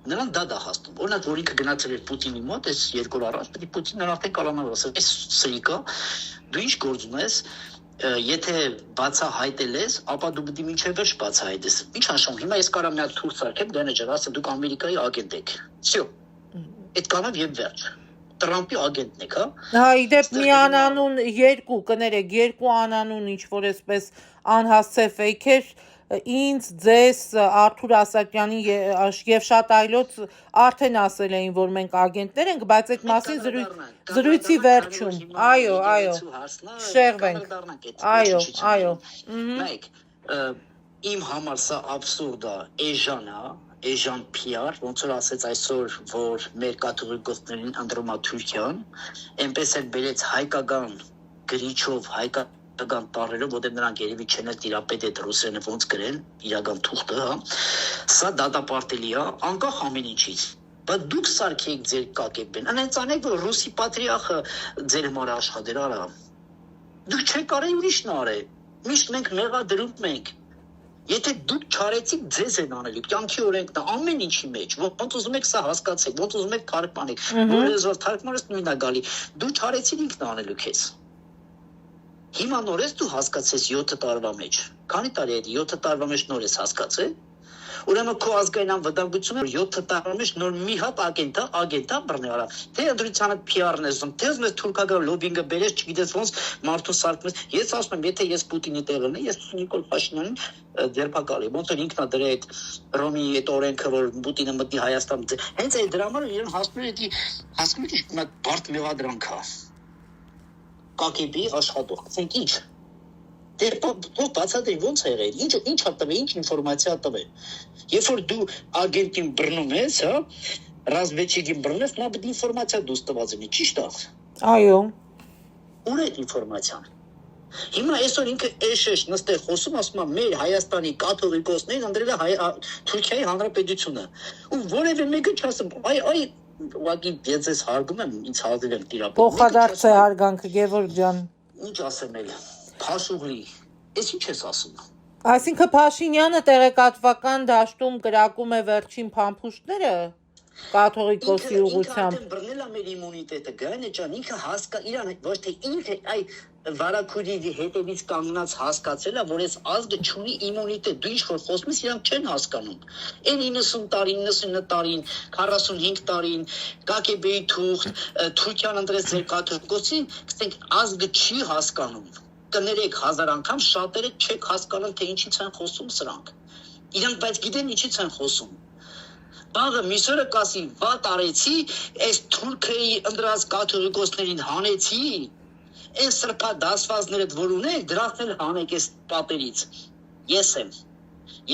Նրան դա հասնում։ Օրինակ, որ ինքը գնացել էր Պուտինի մոտ, այս 2 օր առաջ, պետք է Պուտինն արդեն կալանալ ասել, այս սրիկա, դու ինչ գործ ունես, եթե բացահայտել ես, ապա դու պետք է մինչև վերջ բացահայտես։ Ինչ նշանակում, հիմա ես կարամ մի հատ թուղթ սարքեմ, դենեջեր, ասեմ դուք Ամերիկայի ագենտ եք։ Всё։ Այդ կանավ եւ վերջ։ Տրամպի ագենտն եք, հա։ Հա, իդեպ մի անանուն երկու, կներեք, երկու անանուն ինչ որ այսպես անհասցե ֆեյքեր ինձ, ձեզ, Արթուր Ասակյանին եւ շատ այլոց արդեն ասել էին, որ մենք ագենտներ ենք, բայց այդ մասին զրույցի վերջում։ Այո, շեղվենք։ Այո։ Նայեք, իմ համար սա աբսուրդ է, էժան PR, ոնց որ ասեց այսօր, որ մեր կաթողիկոսներին ընտրում է Թուրքիան, այնպես էլ բերեց հայկական գրիչով, հայկական տառերով, որտեղ նրանք երևի չեն տիրապետ այդ ռուսերենը ոնց գրեն, իրական թուղթը, հա։ Սա դատապարտելի է, անկախ ամեն ինչից։ Բայց դուք սարքեք ձեր ԿԳԲ-ն, այնց անեք, որ ռուսի պատրիարխը ձեր համար աշխատեր, արա։ Դուք չեք արել ուրիշն արել։ Միշտ մենք մեղադրում ենք։ Եթե դուք չարեցիք, ձեզ են անելու, կյանքի օրենքն է, ամեն ինչի մեջ, ոնց ուզում եք սա հասկացեք, ոնց ուզում եք թարգմանեք, որ ես թարգմանես նույնն է գալի, դու չարեցին ինքն անելու քեզ։ Հիմա նորից դու հասկացես 7 տարվա մեջ, քանի տարի է 7 տարվա մեջ նորից հասկացել, ուրեմն քո ազգային անվտանգությունը 7 տարվա մեջ նոր մի հատ ագենտա բռնել արա, թե ընդրությանը PR-ն ես, թե ուզում ես թուրքական լոբինգը բերես, չգիտես ոնց մարդու սարքես, ես ասում եմ, եթե ես Պուտինի տեղն եմ, ես Նիկոլ Փաշինյանին ձերբակալի, ոնց որ ինքն է դրել այդ Ռոմի այդ օրենքը, որ Պուտինը մտնի Հայաստան, հենց այդ դրա համար իրեն հասնում է հասկանում եք ինչ բարդ մեղադրանք է։ ԿԳԲ աշխատող, ասենք ինչ։ Դե ո՞վ բացատրի ոնց է եղել, ինչ է տվել, ինչ ինֆորմացիա տվել։ Երբ որ դու ագենտին բռնում ես, հա, ռազմեչիկին բռնես, նա պետք է ինֆորմացիա դուս տված լինի, ճիշտ է։ Այո։ Ուր է ինֆորմացիան։ Հիմա այսօր ինքը էշ նստել խոսում, ասում է մեր Հայաստանի կաթողիկոսներին ընտրել է Թուրքիայի Հանրապետությունը։ Ու որևէ մեկը չասում, այ ուղղակի ես ես հարգում եմ, ինձ հազիվ եմ տիրապետում։ Փոխադարձ է հարգանքը, Գևորգ ջան։ Ինչ ասեմ էլ, Փաշուղլի Էս ինչ ես ասում։ Այսինքն Փաշինյանը տեղեկատվական դաշտում կրակում է վերջին փամփուշտները կաթողիկոսի ուղղությամբ։ Ինքը բռնել է մեր իմունիտետը, Գայանե ջան, ինքը հասկա իրան ոչ թե ինքը այ վարակուրի հետևից կանգնած հասկացել է, որ այս ազգը չունի իմունիտետ։ Դու ինչ որ խոսում ես, իրանք չեն հասկանում։ Այն 90 տարին, 99 տարին, 45 տարին, ԿԳԲ-ի թուղթ, Թուրքիան ընտրեց ձեր կաթողիկոսին, ասենք ազգը չի հասկանում։ Կներեք 1000 անգամ շատերը չեք հասկանում, թե ինչից են խոսում սրանք։ Իրանք բայց գիտեն ինչից են խոսում։ Բաղը միսորը կասի, վատ արեցի, այս Թուրքիայի ընդրած կաթողիկոսներին հանեցի, այն սրբա դասվածները որ ունեք, դրանք էլ հանեք այս պատերից։ Ես եմ։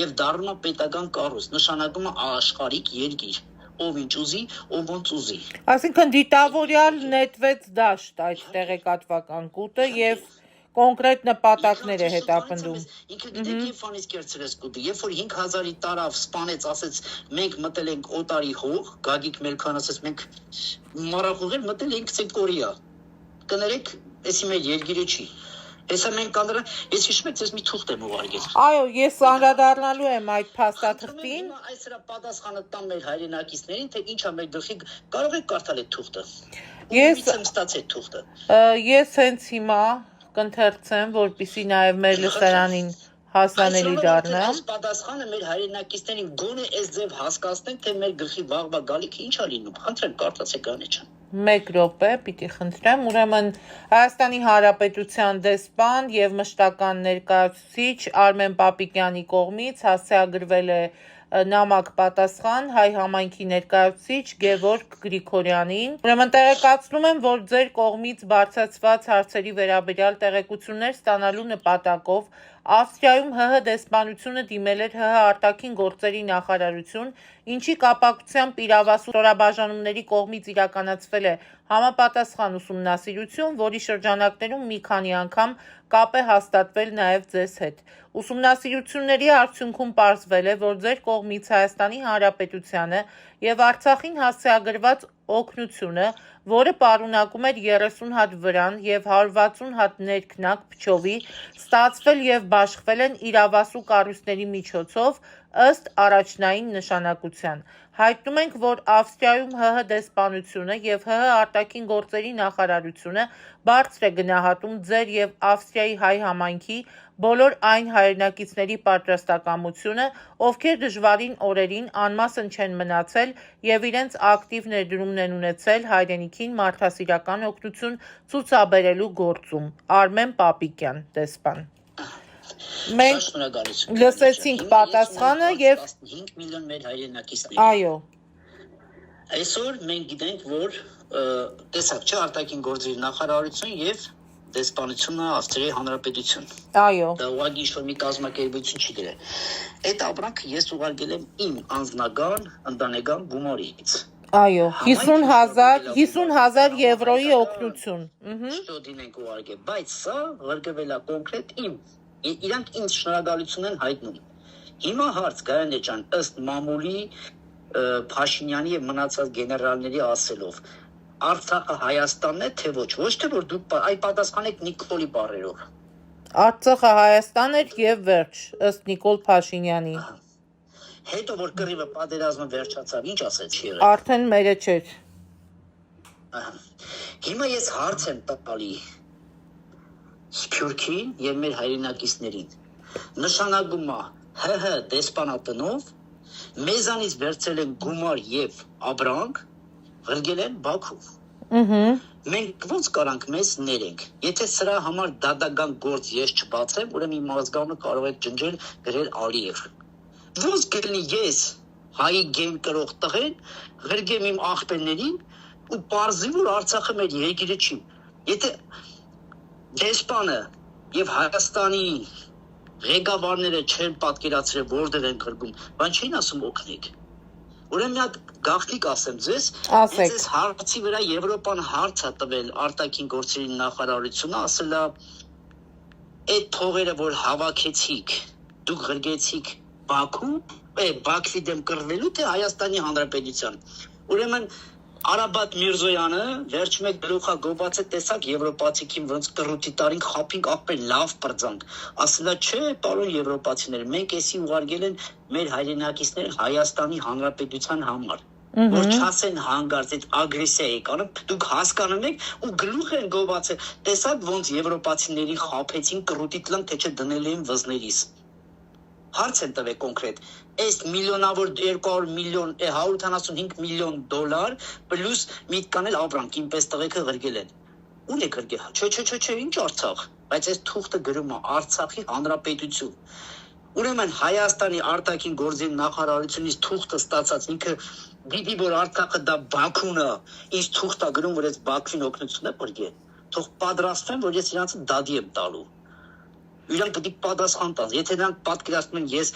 Եվ դառնում է պետական կառույց, նշանակում է աշխարհիկ երկիր, ով ինչ ուզի, ով ոնց ուզի։ Այսինքն դիտավորյալ նետվեց դաշտ այդ տեղեկատվական կուտը եւ կոնկրետ նպատակներ է հետապնդում։ Ինքը գիտեք երբ անից կերցրեց կուտը, երբ որ 5000-ի տարավ սպանեց, ասեց մենք մտել ենք օտարի հող, Գագիկ Մելքոյան ասեց մենք մառախուղել մտել ենք Կորեա։ Կներեք, էսի մեր երկիրը չի։ Հեսա մենք կանրա, ես հիշում եք, ես մի թուղթ եմ ուղարկել։ Այո, ես անդրադառնալու եմ այդ փաստաթղթին։ Այս հրա պատասխանը տամ մեր հայրենակիցներին, թե ինչա մեր գլխի կարող եք կարդալ այդ թուղթը։ Ես եմ ստացել թուղթը։ Ես հենց հիմա կընթերցեմ, որպեսզի նաև մեր լսարանին հասանելի դառնա։ Այս պատասխանը մեր հայրենակիցներին գոնե այս ձև հասկացնենք, թե մեր գլխի վաղվա գալիքը ինչա լինում։ Խնդրեմ կարդացեք Գայանե ջան։ 1 րոպե, պիտի խնդրեմ, ուրեմն Հայաստանի Հանրապետության դեսպան եւ մշտական ներկայացուցիչ Արմեն Պապիկյանի կողմից հասցեագրվել է նամակ պատասխան հայ համայնքի ներկայացուցիչ Գևորգ Գրիգորյանին։ Ուրեմն տեղեկացնում եմ, որ ձեր կողմից բարձրացված հարցերի վերաբերյալ տեղեկություններ ստանալու նպատակով Ավստրիայում ՀՀ դեսպանությունը դիմել էր ՀՀ արտաքին գործերի նախարարություն, ինչի կապակցությամբ իրավասու ստորաբաժանումների կողմից իրականացվել է համապատասխան ուսումնասիրություն, որի շրջանակներում մի քանի անգամ կապ է հաստատվել նաև ձեզ հետ։ Ուսումնասիրությունների արդյունքում պարզվել է, որ ձեր կողմից Հայաստանի Հանրապետությանը եւ Արցախին հասցեագրված օգնությունը, որը պարունակում էր 30 հատ վրան եւ 160 հատ ներքնակ փչովի, ստացվել եւ բաշխվել են իրավասու կառույցների միջոցով ըստ առաջնային նշանակության։ Հայտնում ենք, որ Ավստրիայում ՀՀ դեսպանությունը եւ ՀՀ արտաքին գործերի նախարարությունը բարձր է գնահատում ձեր եւ Ավստրիայի հայ համայնքի բոլոր այն հայրենակիցների պատրաստակամությունը, ովքեր դժվարին օրերին անմասն չեն մնացել եւ իրենց ակտիվ ներդրումն են ունեցել հայրենիքին մարդասիրական օգնություն ցուցաբերելու գործում։ Արմեն Պապիկյան, դեսպան։ Մենք լսեցինք պատասխանը եւ 5 միլիոն մեր հայրենակիցներ։ Այո։ Այսօր մենք գիտենք, որ տեսակ չէ արտաքին գործերի նախարարություն եւ դեսպանությունը Ավստրիայի Հանրապետություն։ Այո։ Դա ուղղակի ինչ-որ մի կազմակերպություն չի դրել։ Այդ ապրանքը ես ուղարկել եմ իմ անձնական ընտանեկան գումարից։ Այո, 50,000 եվրոյի օգնություն։ Շոդին ենք ուղարկել, բայց սա ղրկվել է կոնկրետ իմ։ Իրանք ինձ շնորհակալություն են հայտնում։ Հիմա հարց Գայանե ջան, ըստ մամուլի Փաշինյանի եւ մնացած գեներալների ասելով, Արցախը Հայաստանն է, թե ոչ թե որ դուք այ պատասխանեք Նիկոլի բառերով։ Արցախը Հայաստան էր եւ վերջ, ըստ Նիկոլ Փաշինյանի։ Հետո որ կռիվը պատերազմը վերջացավ, ինչ ասեց եղել։ Արդեն մերը չէր։ Հիմա ես հարց եմ տալի Սփյուռքին եւ մեր հայրենակիցներին։ Նշանակում է ՀՀ դեսպանատնով մեզանից վերցել են գումար եւ ապրանք, ղրգել են Բաքու։ Մենք ոնց կարանք մեզ ներենք։ Եթե սրա համար դատական գործ ես չբացեմ, ուրեմն իմ ազգանունը կարող է ջնջել գրել Ալիև։ Ոնց կլինի ես հայի գեմ կրող տղեն, ղրգեմ իմ աղբերներին ու պարզի որ Արցախը մեր երկիրը չի։ Եթե դեսպանը եւ Հայաստանի ղեկավարները չեն պատկերացրել որտեղ են գրգում, բան չէին ասում օգնեք։ Ուրեմն մի հատ գաղտնիք ասեմ ձեզ, այս հարցի վրա Եվրոպան հարց է տվել արտաքին գործերի նախարարությունը, ասել է այդ փողերը որ հավաքեցիք, դուք ղրգեցիք Բաքու, Բաքվի դեմ կռվելու թե Հայաստանի Հանրապետության։ Ուրեմն Արաբատ Միրզոյանը վերջում է գլուխա գոբացը տեսակ եվրոպացիքին ոնց կռուտի տարին խափինք աղբեր լավ բրձանք ասելա չէ պարոն եվրոպացիներ մենք էսի ուղարկել են մեր հայրենակիցներ Հայաստանի Հանրապետության համար որ չասեն հանգարց այդ ագրեսիա եք անում դուք հասկանում եք ու գլուխ են գոբացը տեսակ ոնց եվրոպացիներին խափեցին կռուտի տլան թե չէ դնել էին վզներիս Հարց են տվել կոնկրետ, այս միլիոնավոր 200 միլիոն, 175 միլիոն դոլար, պլյուս միտքան էլ ապրանք, ինպես տղեկը ղրգել են։ Ուն է ղրգել, չէ, ինչ Արցախ, բայց այս թուղթը գրում է Արցախի Հանրապետություն։ Ուրեմն Հայաստանի արտաքին գործերի նախարարությունից թուղթը ստացած ինքը գիտի որ Արցախը դա Բաքուն է, ինչ թուղթ է գրում, որ այս Բաքվին օգնություն է բրգել։ Թող պատրաստվեն, որ ես իրանց դադի եմ տալու։ Իրանք պետք է պատասխան տան։ Եթե նրանք պատկերացնում են ես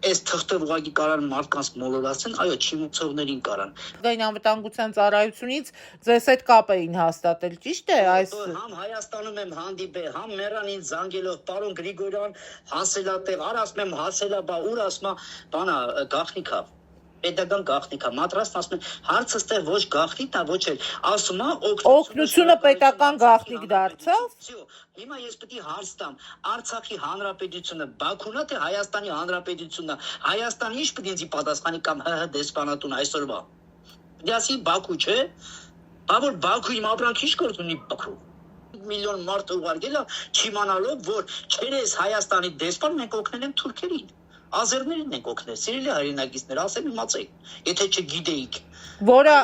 այս թղթը ուղղակի կարան մարդկանց մոլորացեն, այո, չիմացողներին կարան։ Գային անվտանգության ծառայությունից ձեզ հետ կապ էին հաստատել, ճիշտ է այս։ Համ Հայաստանում եմ հանդիպել, համ մեռան ինձ զանգելով, պարոն Գրիգորյան, հասելա տեղ, առ ասում եմ հասելա, բա ուր ասում է, բանա գախնիկա։ Պետական գախնիկա, մատրասն ասում են, հարցը ստեղ ոչ գախնիկն է, ոչ էլ, ասում է օգնությունը պետական գախնիկ դարձավ։ Հիմա ես պետք է հարց տամ, Արցախի Հանրապետությունը Բաքուն է թե Հայաստանի Հանրապետությունն է, Հայաստանը ինչ պետք է ինձ պատասխանի կամ ՀՀ դեսպանատուն այսօրվա։ Դասի Բաքու չէ, բա որ Բաքու իմ ապրանք ինչ գործ ունի Բաքու։ Միլիոն մարդ ուղարկել է, չիմանալով, որ չերես Հայաստանի դեսպան մենք օգնել ենք թուրքերին։ Ազերներին ենք օգնել, սիրելի հայրենակիցներ, ասեմ իմացեք, եթե չգիտեիք։ Որը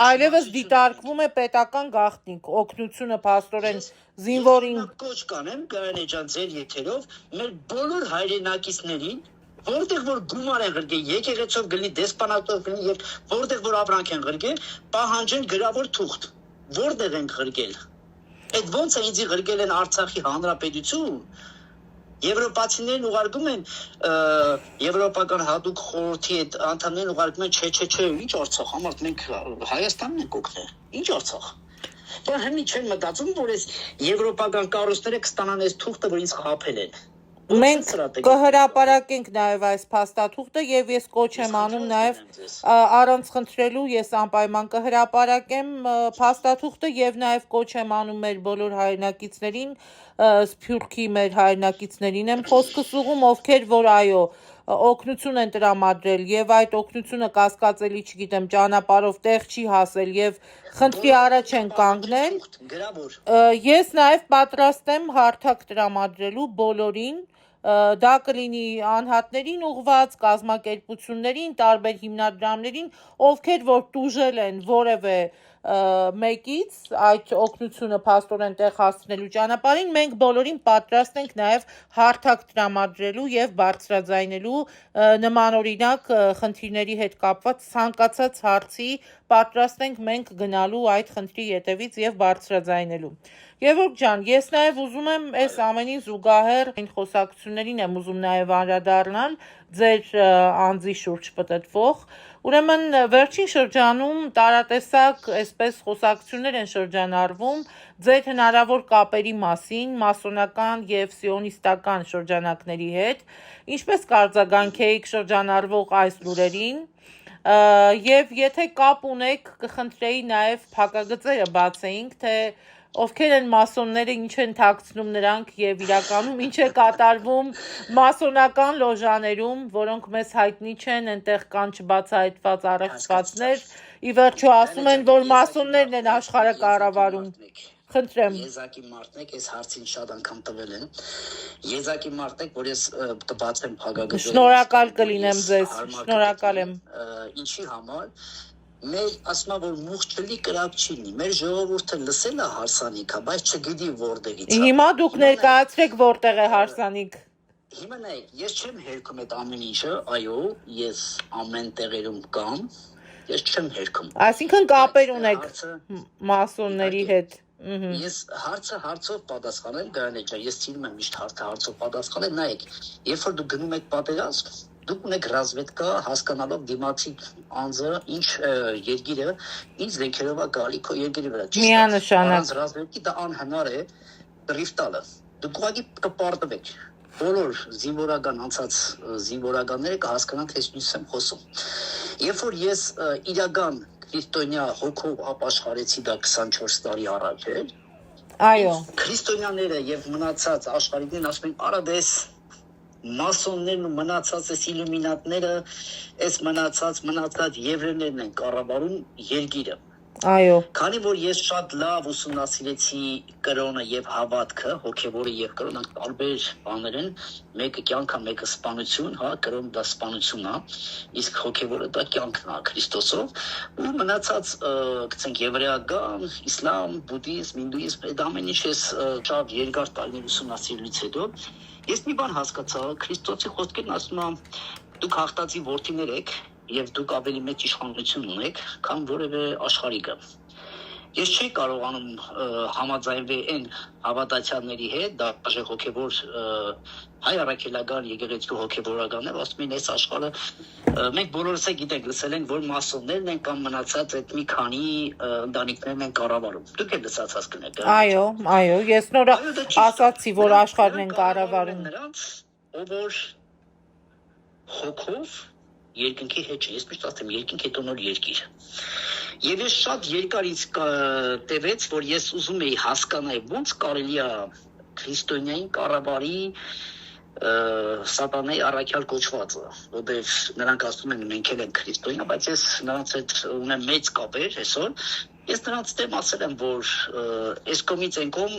այլևս դիտարկվում է պետական գաղտնիք, օգնությունը փաստորեն զինվորին։ Կոչ կանեմ, Գայանե ջան, ձեր եթերով, մեր բոլոր հայրենակիցներին, որտեղ որ գումար են ղրգել, եկեղեցով գնի, դեսպանատով գնի եւ որտեղ որ ապրանք են ղրգել, պահանջեն գրավոր թուղթ։ Որտեղ են ղրգել։ Այդ ոնց է ինձ ղրգել են Արցախի Հանրապետություն։ Եվրոպացիներն ուղարկում են եվրոպական հատուկ խորհրդի այդ անդամներն ուղարկում են չէ, ինչ Արցախ, համար մենք Հայաստանն ենք օգնել, ինչ Արցախ։ Դա հենց չեն մտածում, որ այս եվրոպական կառույցները կստանան այս թուղթը, որ ինձ խափել են։ Մենք կհրապարակենք նաև այս փաստաթուղթը եւ ես կոչ եմ անում նաև առանց խնդրելու ես անպայման կհրապարակեմ փաստաթուղթը եւ նաև կոչ եմ անում մեր բոլոր հայրենակիցներին Սփյուռքի մեր հայրենակիցներին եմ խոսքս ուղում ովքեր որ այո օգնություն են տրամադրել եւ այդ օգնությունը կասկածելի չգիտեմ ճանապարհով տեղ չի հասել եւ խնդրի առաջ են կանգնել ես նաև պատրաստ եմ հարթակ տրամադրելու բոլորին դա կլինի անհատներին ուղված կազմակերպություններին, տարբեր հիմնադրամներին, ովքեր որ տուժել են որևէ մեկից այդ օգնությունը փաստորեն տեղ հասցնելու ճանապարհին, մենք բոլորին պատրաստ ենք նաև հարթակ տրամադրելու եւ բարձրաձայնելու նմանօրինակ խնդիրների հետ կապված ցանկացած հարցի պատրաստ ենք մենք գնալու այդ խնդրի ետևից եւ բարձրաձայնելու։ Գևորգ ջան, ես նաև ուզում եմ այս ամենին զուգահեռ այն խոսակցություններին եմ ուզում նաև անդրադառնալ ձեր անձի շուրջ պտտվող։ Ուրեմն վերջին շրջանում տարատեսակ այսպես խոսակցություններ են շրջանառվում ձեր հնարավոր կապերի մասին մասոնական եւ սիոնիստական շրջանակների հետ, ինչպես կարձագանքեիք շրջանառվող այս լուրերին եւ եթե կապ ունեք կխնդրեի նաև փակագծերը բացեինք թե ովքեր են մասոնները, ինչ են թաքցնում նրանք եւ իրականում ինչ է կատարվում մասոնական լոժաներում, որոնք մեզ հայտնի չեն, այնտեղ կան չբացահայտված առեղծվածներ, ի վերջո ասում են, որ մասոններն են աշխարհը կառավարում։ Խնդրեմ։ Եզակի մարդն եք, այս հարցին շատ անգամ տվել են։ Եզակի մարդ եք, որ ես կբացեմ փակագծերը։ Շնորհակալ կլինեմ ձեզ, շնորհակալ եմ։ Ինչի համար Մեր ասма որ մուղջելի կրակ չի լինի, մեր ժողովուրդը լսել է հարսանիքա, բայց չգիտի որտեղից է։ Հիմա դուք ներկայացրեք որտեղ է հարսանիք։ Հիմա նայեք, ես չեմ հերքում այդ ամեն ինչը, այո, ես ամեն տեղերում կամ, ես չեմ հերքում։ Այսինքն կապեր ունեք մասոնների հետ։ Ես հարցով պատասխանեմ, Գայանե ջան, ես սիրում եմ միշտ հարցով պատասխանել, նայեք, երբ որ դուք գնում եք պատերազմ Դուք ունեք ռազմետկա հասկանալով դիմացի անձը ինչ երկիրը ինչ զենքերով է գալի քո երկրի վրա։ Միանշանակ ռազմետկի դա անհնար է դրիֆտալը։ Դուք ուղղակի կպարտվեք։ Բոլոր զինվորական անցած զինվորականները կհասկանան թե ես ինչ եմ խոսում։ Երբ որ ես իրական քրիստոնյա հոգով ապաշխարեցի դա 24 տարի առաջ էր։ Այո։ Քրիստոնյաները եւ մնացած աշխարհիկներն ասում են, արա դες մասոններն ու մնացած էս իլյումինատները, այս մնացած եվրեներն են կառավարում երկիրը։ Այո։ Քանի որ ես շատ լավ ուսումնասիրեցի կրոնը եւ հավատքը, հոգեվորը եւ կրոնը տարբեր բաներ են, մեկը կյանք է, մեկը սպանություն, հա, կրոնը դա սպանություն է, իսկ հոգեվորը դա կյանքն է Քրիստոսով, ու մնացած, գցենք եվրեական, իսլամ, բուդդիզմ, հինդուիզմ, այդ ամեն ինչ ես շատ երկար տարիներ ուսումնասիրելուց հետո ես մի բան հասկացա, Քրիստոսի խոսքերն ասում են, դուք հաղթածի որդիներ եք եւ դուք ավելի մեծ իշխանություն ունեք, քան որևէ աշխարհիկը։ Ես չի կարողանում համաձայնվել այն հավատացյալների հետ, դաժե հոգեվոր հայ առաքելական եկեղեցու հոգեվորականներ, ասում են, այս աշխարհը մենք բոլորս գիտենք, լսել ենք, որ մասոններն են կամ մնացած այդ մի քանի ընտանիքներն են կառավարում։ Դուք եք լսած կնեք։ Այո, ես նոր ասացի, որ աշխարհն են կառավարում։ Նրանց, ով որ հոգով երկնքի հետ չէ, ես միշտ ասեմ, երկինք հետո նոր երկիր։ Եվ ես շատ երկար ինձ տևեց, որ ես ուզում էի հասկանալ, ոնց կարելի է քրիստոնյային կառավարի սատանայի առաքյալ կոչվածը, որտեղ նրանք ասում են մենք էլ ենք քրիստոնյա, բայց ես նրանց հետ ունեմ մեծ կապեր այսօր։ Ես նրանց դեմ ասել եմ, որ այս կողմից այն կողմ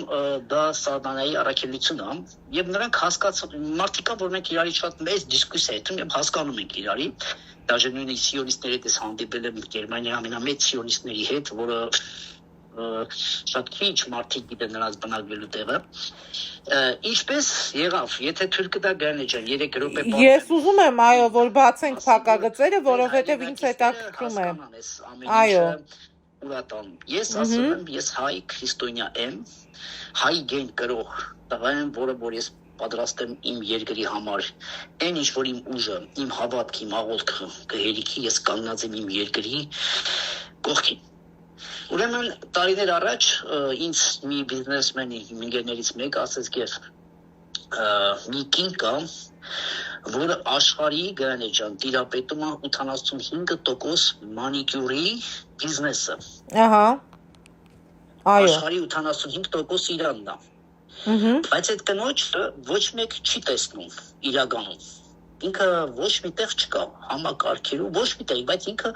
դա սատանայի առաքելություն է, եւ նրանք հասկացան, մարդիկա, որ մենք իրարի շատ մեծ դիսկուսիա հետում եւ հասկանում ենք իրարի, դաժե նույնիսկ սիոնիստների հետ հանդիպել եմ Գերմանիայի ամենամեծ սիոնիստների հետ, որը շատ քիչ մարդիկ գիտեն նրանց բնակվելու տեղը։ Ինչպես եղավ, եթե թուրքը դա գարնե ջան 3 րոպե բան։ Ես ուզում եմ, այո, որ բացենք փակագծերը, որովհետեւ ինձ հետաքրքրում է։ Այո։ Ուրատան։ Ես ասում եմ, ես հայ քրիստոնյա եմ, հայ գեն կրող տղա եմ, որ ես պատրաստ եմ իմ երկրի համար այն ինչ որ իմ ուժը, իմ հավատքը, իմ աղոթքը կհերիքի, ես կանգնած եմ իմ երկրի կողքին։ Ուրեմն տարիներ առաջ ինձ մի բիզնեսմենի իմ ընկերներից մեկը ասեց, «Գեվ մի կին կա, որը աշխարհի գանե ջան տիրապետում է 85% մանիկյուրի բիզնեսը»։ Ահա։ Այո։ Աշխարհի 85% Իրանն է։ Բայց այդ կնոջը ոչ մեկ չի տեսնում իրականում։ Ինքը ոչ միտեղ չկա համակարգերու, ոչ միտեղ, բայց ինքը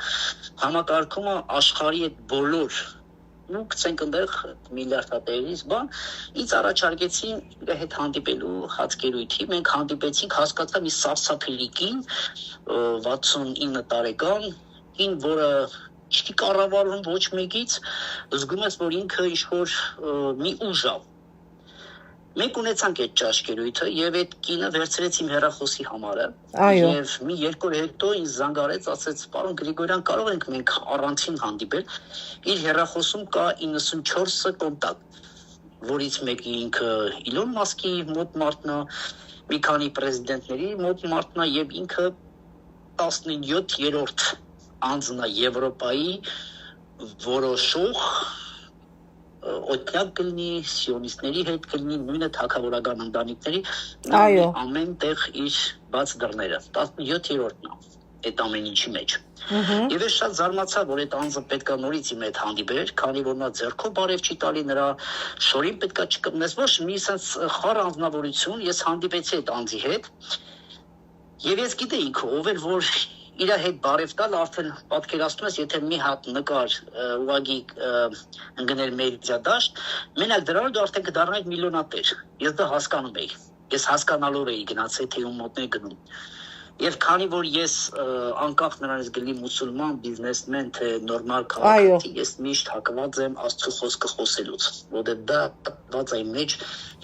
համակարգում է աշխարհի այդ բոլոր ու գցենք այնտեղ միլիարդատերից բան, ինձ առաջարկեցին իր հետ հանդիպելու հացկերույթի, մենք հանդիպեցինք, հասկացա մի սարսափելի կին, 69 տարեկան, կին, որը չի կառավարում ոչ մեկից, զգում ես, որ ինքը ինչ-որ մի ուժ է։ Մենք ունեցանք այդ ճաշկերույթը եւ այդ կինը վերցրեց իմ հեռախոսի համարը եւ մի 2 օր հետո ինձ զանգարեց, ասեց, «Պարոն Գրիգորյան, կարող ենք մենք առանցին հանդիպել»։ Իր հեռախոսում կա 94 կոնտակտ, որից մեկը ինքը Իլոն Մասկի մոտ մարդն է, մի քանի պրեզիդենտների մոտ մարդն է եւ ինքը 17-րդ անձն է Եվրոպայի որոշող օդնյակ կլինի, սիոնիստների հետ կլինի, նույնը թագավորական ընտանիքների, ամեն տեղ իր բաց դռները, 17-րդն է այդ ամեն ինչի մեջ։ Եվ ես շատ զարմացա, որ այդ անձը պետքա նորից իմ հետ հանդիպեր, քանի որ նա ձեռքով բարև չի տալի, նրա շորին պետքա չկպնես, ոչ մի sense խառ անձնավորություն, ես հանդիպեցի այդ անձի հետ, եւ ես գիտեի ով էր, որ իր հետ բարև տալ, արդեն պատկերացնում ես, եթե մի հատ նկար ուղղակի ընկներ մեր դաշտ, մենակ դրանով դու արդեն կդառնայիր միլիոնատեր։ Ես դա հասկանում էի։ Ես հասկանալով էի գնացել, թե ում մոտ է գնում։ Եվ քանի որ ես անկախ նրանից գլի մուսուլման, բիզնեսմեն, թե նորմալ քաղաքացի, ես միշտ հակված եմ Աստծո խոսքը խոսելուց, որովհետև դա պատված այն մեջ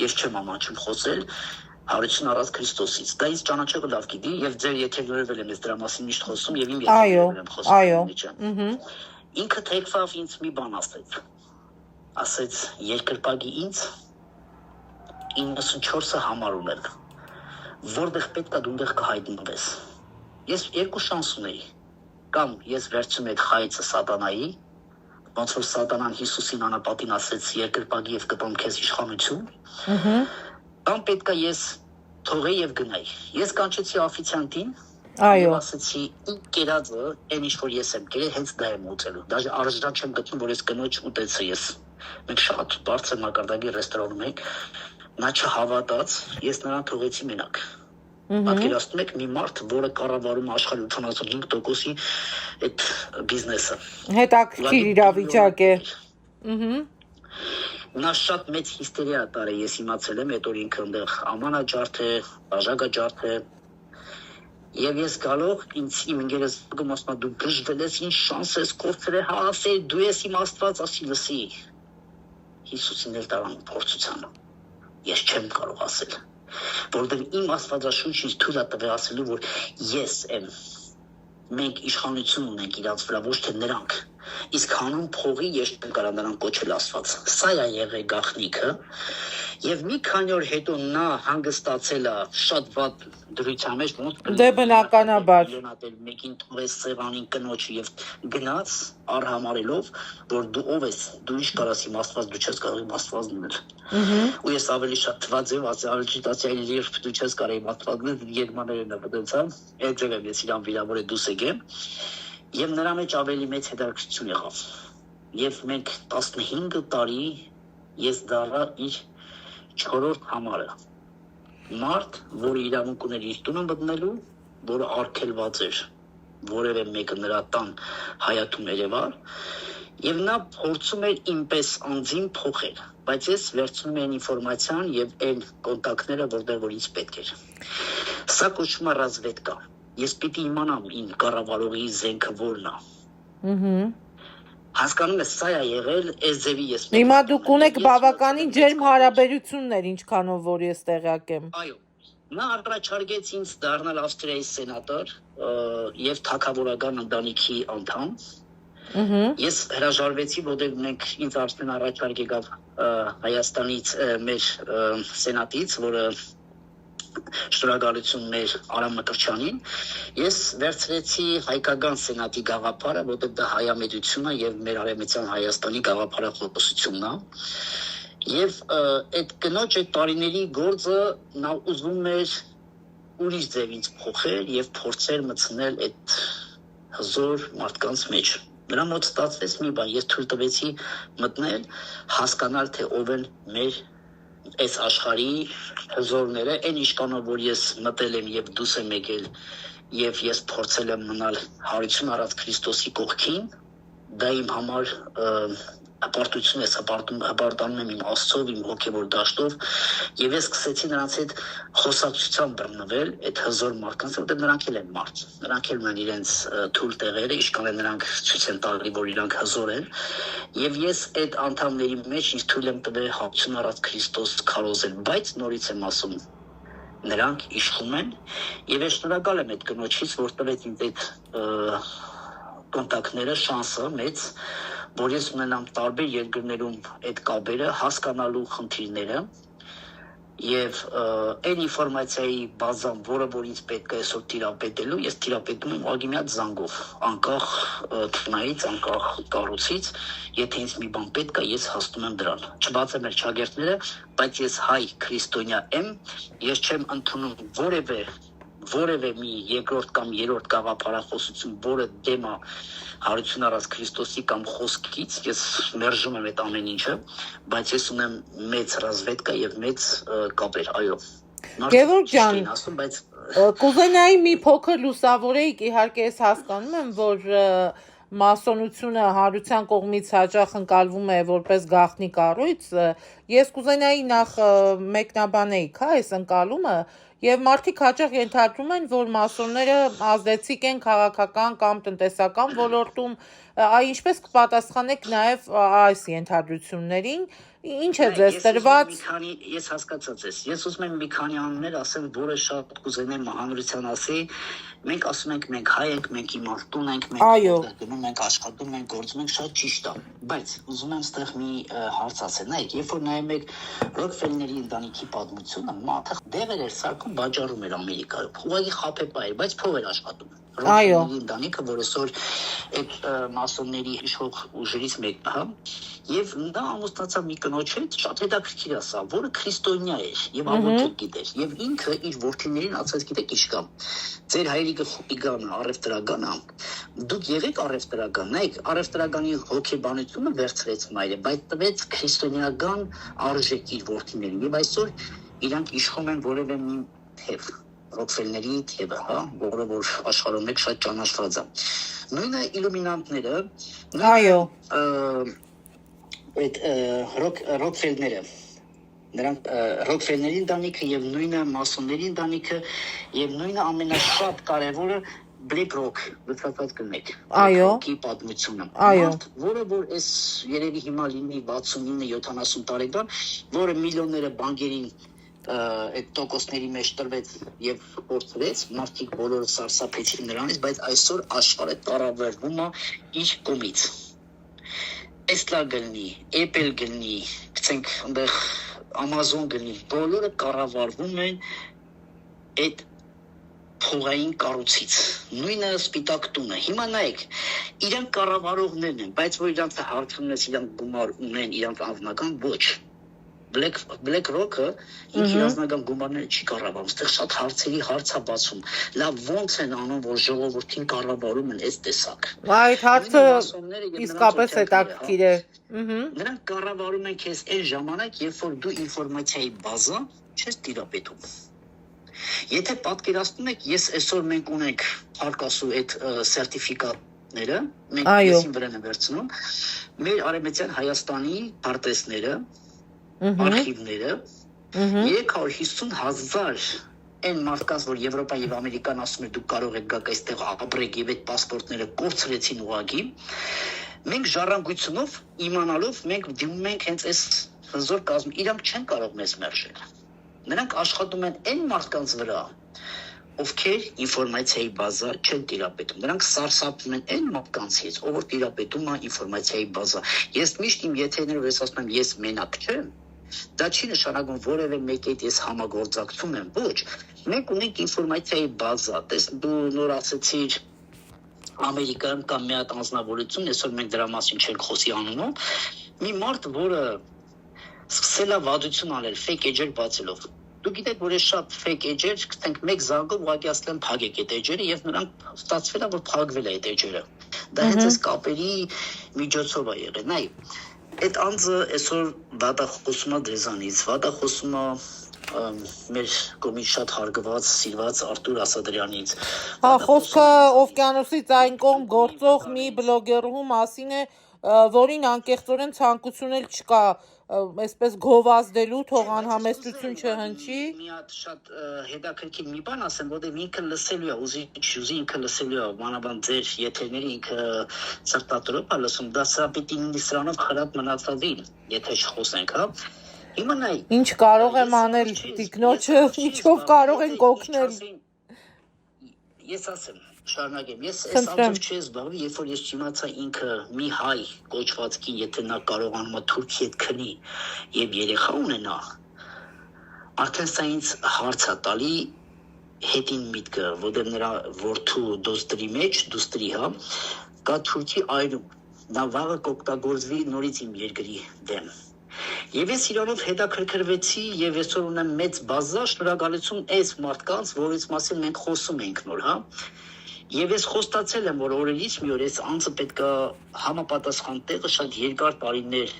ես չեմ ամաչում խոսել Հարություն առած Քրիստոսից։ Դա ինձ ճանաչողը լավ գիտի եւ ձեր եթերներով եմ ես դրա մասին միշտ խոսում եւ իմ եթերներով եմ խոսում։ Ինքը թեքվավ ինձ մի բան ասեց երկրպագի ինձ 94-ը համար ունել, որտեղ պետք է դու այնտեղ կհայտնվես։ Ես երկու շանս ունեի, կամ ես վերցում այդ խայծը սատանայի, ոնց որ սատանան Հիսուսին անապատին ասեց երկրպագի եւ կտամ քեզ իշխանություն, կամ պետք է ես թողեի եւ գնայի։ Ես կանչեցի օֆիցիանտին, Այո։ ասացի իմ կերածը, այն ինչ որ ես եմ կերել, հենց դա եմ ուտելու։ Դաժե արժանանք չեմ գտնում, որ ես կնոջ ուտեցի ես։ Մենք շատ բարձր մակարդակի ռեստորանում ենք, նա չհավատաց, ես նրան թողեցի մենակ։ Պատկերացնում եք մի մարդ, որը կառավարում աշխարհի 85%-ի այդ բիզնեսը։ Հետաքրքիր իրավիճակ է։ Նա շատ մեծ հիստերիա տարել, ես իմացել եմ, այդ օր ինքը այնտեղ ամանաջարդ է, բաժակաջարդ է։ Եվ ես գալով ինձ իմ ընկերս գում ասում դու բժվել ես, ինչ շանս ես կորցրել, հա ասել դու ես իմ Աստված, ասի լսի։ Հիսուսին էլ տարան փորձությանը։ Ես չեմ կարող ասել, որովհետև իմ Աստվածաշունչը ինձ թույլ է տվել ասելու, որ ես եմ։ Մենք իշխանություն ունենք իրանց վրա, ոչ թե նրանք։ Իսկ հանուն փողի ես չեմ կարող նրան կոչել Աստված։ Սա է եղել գաղտնիքը։ Եվ մի քանի օր հետո նա հանգստացել է շատ վատ դրության մեջ, Դե բնականաբար։ Մեկին թողեց սեղանին կնոջը եւ գնաց արհամարելով, որ դու ով ես, դու ինչ կարաս իմ Աստված, դու չես կարող իմ Աստվածն ունել։ Ու ես ավելի շատ թված եմ, ալջիտացիայի լիրբ դու չես կարող իմ Աստվածն ունել, երմաներն է բդեցան, այդ ձևով ես իրան վիրավորել դուս եկեմ։ Եվ նրա մեջ ավելի մեծ հետաքրքրություն եղավ։ Եվ մենք 15 տարի ես դառա իր 4-րդ համարը։ Մարդ, որը իրավունք ուներ իր տունը մտնելու, որը արգելված էր որևէ մեկը նրա տան հայաթում երևար, եւ նա փորձում էր ինպես անձին փոխել, բայց ես վերցնում եմ ինֆորմացիան եւ այն կոնտակտները, որտեղ որ ինձ պետք էր։ Սա կոչվում է ռազվեդկա։ Ես պիտի իմանամ ին կառավարողի զենքը որն է։ Հասկանում ես, սա է եղել, այս ձևի ես։ Հիմա դուք ունեք բավականին ջերմ հարաբերություններ, ինչքանով որ ես տեղյակ եմ։ Այո։ Նա առաջարկեց ինձ դառնալ Ավստրիայի սենատոր եւ թագավորական ընտանիքի անդամ։ Ես հրաժարվեցի, որովհետեւ մենք ինձ արդեն առաջարկ եկավ Հայաստանից մեր սենատից, որը շնորհակալություն մեր Արամ Մկրտչյանին, ես վերցրեցի հայկական սենատի գաղափարը, որտեղ դա հայամետությունն է եւ մեր արևմտյան Հայաստանի գաղափարախոսությունն է։ Եվ այդ կնոջ այդ տարիների գործը նա ուզում էր ուրիշ ձև ինձ փոխել եւ փորձեր մտցնել այդ հզոր մարդկանց մեջ։ Նրա մոտ ստացվեց մի բան, ես թույլ տվեցի մտնել, հասկանալ թե ով են մեր այս աշխարհի հզորները, այն իշքանով որ ես մտել եմ եւ դուս եմ եկել եւ ես փորձել եմ մնալ հարություն առած Քրիստոսի կողքին, դա իմ համար ապարտություն է, հպարտանում եմ իմ Աստծով, իմ հոգևոր դաշտով եւ ես սկսեցի նրանց հետ խոսակցության բռնվել այդ հզոր մարդկանց, որտեղ նրանք էլ են մարդ, նրանք էլ ունեն իրենց թույլ տեղերը, իշքան են նրանք ցույց են տալի, որ իրանք հզոր են եւ ես այդ անդամների մեջ ինձ թույլ եմ տվել հարություն առած Քրիստոս քարոզել, բայց նորից եմ ասում նրանք իշխում են եւ ես շնորհակալ եմ այդ կնոջից, որ տվեց ինձ այդ կոնտակտները, շանսը մեծ, որ ես ունենամ տարբեր երկրներում այդ կապերը, հասկանալու խնդիրները եւ այն ինֆորմացիայի բազան, որը որ ինձ պետք է այսօր տիրապետելու, ես տիրապետում եմ ագի մի հատ զանգով, անկախ տնայից, անկախ կառույցից, եթե ինձ մի բան պետք է, ես հասնում եմ դրան։ Չբացեմ մեր ճագերտները, բայց ես հայ քրիստոնյա եմ, ես չեմ ընդունում որևէ մի երկրորդ կամ երրորդ գաղափարախոսություն, որը դեմ է հարություն առած Քրիստոսի կամ խոսքից, ես մերժում եմ այդ ամեն ինչը, բայց ես ունեմ մեծ ռազվեդկա եւ մեծ կապեր, այո։ Գևորգ ջան, կուզենայի մի փոքր լուսավորեիք, իհարկե ես հասկանում եմ, որ մասոնությունը հարության կողմից հաճախ ընկալվում է որպես գաղտնի կառույց, ես կուզենայի նախ մեկնաբանեիք, հա, այս ընկալումը, եւ մարդիկ հաճախ ենթադրում են, որ մասոնները ազդեցիկ են քաղաքական կամ տնտեսական ոլորտում, ինչպես կպատասխանեք նաեւ այս ենթադրություններին, ինչ է ձեզ տրված։ Ես հասկացած ես, ես ուզում եմ մի քանի անուններ ասեմ, որը շատ կուզենեմ հանրության ասի, մենք ասում ենք մենք հայ ենք, մենք իմաստուն ենք, մենք գնում ենք աշխատում ենք, գործում ենք, շատ ճիշտ է, բայց ուզում եմ ստեղ մի հարց ասել, նայեք, երբ որ նայում եք Ռոքֆելլերի ընտանիքի պատմությունը, մարդը դեղեր էր սարքում, վաճառում էր Ամերիկայում, ուղղակի խաբեպա էր, բայց փող էր աշխատում, ռոքֆելլերի ընտանիքը, որ այսօր այդ մասոնների իշխող ուժերից մեկն է, հա, եւ նա ամուսնացավ մի կնոջ հետ, շատ հետաքրքիր է սա, որը քրիստոնյա էր եւ աղոթք գիտեր, եւ ինքը իր որդիներին ասաց, գիտեք ինչ կա, ձեր հայրիկը խուլիգան է, առևտրական է, դուք եղեք առևտրական, նայեք, առևտրականի հոգեբանությունը վերցրեց մայրը, բայց տվեց քրիստոնեական արժեք իր որդիներին, եւ այսօր իրանք իշխում են որևէ մի թև, Ռոքֆելլերի թևը, հա, որը որ աշխարհում մեկ շատ ճանաչված է։ Նույնը իլումինանտները, այո, այդ Ռոքֆելլները, նրանք Ռոքֆելլերի ընտանիքը եւ նույնը մասոնների ընտանիքը եւ նույնը ամենաշատ կարևորը BlackRock, լուսացած կնեք։ Այո։ Qui պատմությունը։ Այո։ Որը որ այս երևի հիմա լինի 69-70 տարեկան, որը միլիոնները բանկերին այդ տոկոսների մեջ տրվեց եւ փորձվեց, մարդիկ բոլորը սարսափեցին նրանից, բայց այսօր աշխարհը տարաբերվում է իր կողմից։ Tesla գնի, Apple գնի, գցենք այնտեղ Amazon գնի, բոլորը կառավարվում են այդ փողային կառույցից։ Նույնը սպիտակ տունը։ Հիմա նայեք, իրանք կառավարողներն են, բայց որ իրանք հարցումն է, իրանք գումար ունեն, իրանք անձնական ոչ։ BlackRock-ը ինքն անձնական գումարները չի կառավարում, այստեղ շատ հարցերի հարց է բացում։ Լավ ոնց են անում, որ ժողովրդին կառավարում են այս տեսակ։ Այդ հարցը իսկապես հետաքրքիր է։ Նրանք կառավարում են քեզ այն ժամանակ, երբ որ դու ինֆորմացիայի բազա չես տիրապետում։ Եթե պատկերացնում եք, ես այսօր մենք ունենք հարկասու այդ սերտիֆիկատները, մենք եսին վրան են վերցնում, մեր արևմտյան Հայաստանի պարտեզները, արխիվները 350,000 այն մարդկանց, որ Եվրոպա եւ Ամերիկան ասում են դուք կարող եք գաք այստեղ ապրեք եւ այդ պասպորտները կորցրեցին ուղղակի, մենք ժառանգությունով իմանալով մենք դիմում ենք հենց այս հզոր կազմ, իրանք չեն կարող մեզ մերժել։ Նրանք աշխատում են այն մարդկանց վրա, ովքեր ինֆորմացիայի բազա չեն տիրապետում։ Նրանք սարսափում են այն մարդկանցից, ով որ տիրապետում է ինֆորմացիայի բազա։ Ես միշտ իմ եթերներով ես ասում եմ, ես մենակ չեմ։ Դա չի նշանակում որևէ մեկի հետ ես համագործակցում եմ, ոչ։ Մենք ունենք ինֆորմացիայի բազա։ Տես դու նոր ասացիր Ամերիկայում կա մի հատ անձնավորություն, այսօր մենք դրա մասին չենք խոսի անունով, մի մարդ, որը սկսել է վատություն անել, fake edge-եր բացելով։ Դու գիտեք, որ այս շատ fake edge-եր, գտենք մեկ զանգով ուղղակի ասել են փակեք այդ edge-երը եւ նրանք ստացվել է, որ փակվել է այդ edge-երը։ Դա հենց այս կապերի միջոցով է եղել։ Նայ, այդ անձը այսօր վատա խոսում է դեզանից, վատա խոսում է մեր կողմից շատ հարգված, սիրված Արտուր Ասատրյանից։ Հա, խոսքը օվկիանոսից այն կողմ գործող մի բլոգերու մասին է, որին անկեղծորեն ցանկություն էլ չկա, այսպես գովազդելու, թող անհամեստություն չհնչի։ Մի հատ շատ հետաքրքիր մի բան ասեմ, որտեղ ինքը լսելու է, ուզի ինքը լսելու է, մանավանդ ձեր եթերների ինքը սրտատրոպ է լսում, դա սա պիտի ինձ սրանով խրատ մնացածին, եթե չխոսենք, հա։ Հիմա նայ, ինչ կարող եմ անել, տիկնոջը, ինչով կարող ենք օգնել։ Ես ասեմ, շարունակեմ, ես այս ամբողջ չի զբաղվի, երբ որ ես չիմացա ինքը մի հայ կոչվածքի, եթե նա կարողանում է Թուրքի հետ քնի եւ երեխա ունենա, արդեն սա ինձ հարց է տալի հետին միտքը, որտեղ նրա որդու դոստերի մեջ, դուստրի, հա, կա Թուրքի այրում, նա վաղը կօգտագործվի նորից իմ երկրի դեմ։ Եվ ես իրանով հետաքրքրվեցի եւ այսօր ունեմ մեծ բազա, շնորհակալություն այս մարդկանց, որից մասին մենք խոսում ենք նոր, հա։ Եվ ես խոստացել եմ, որ օրերից մի օր այս անձը պետքա համապատասխան տեղը շատ երկար տարիներ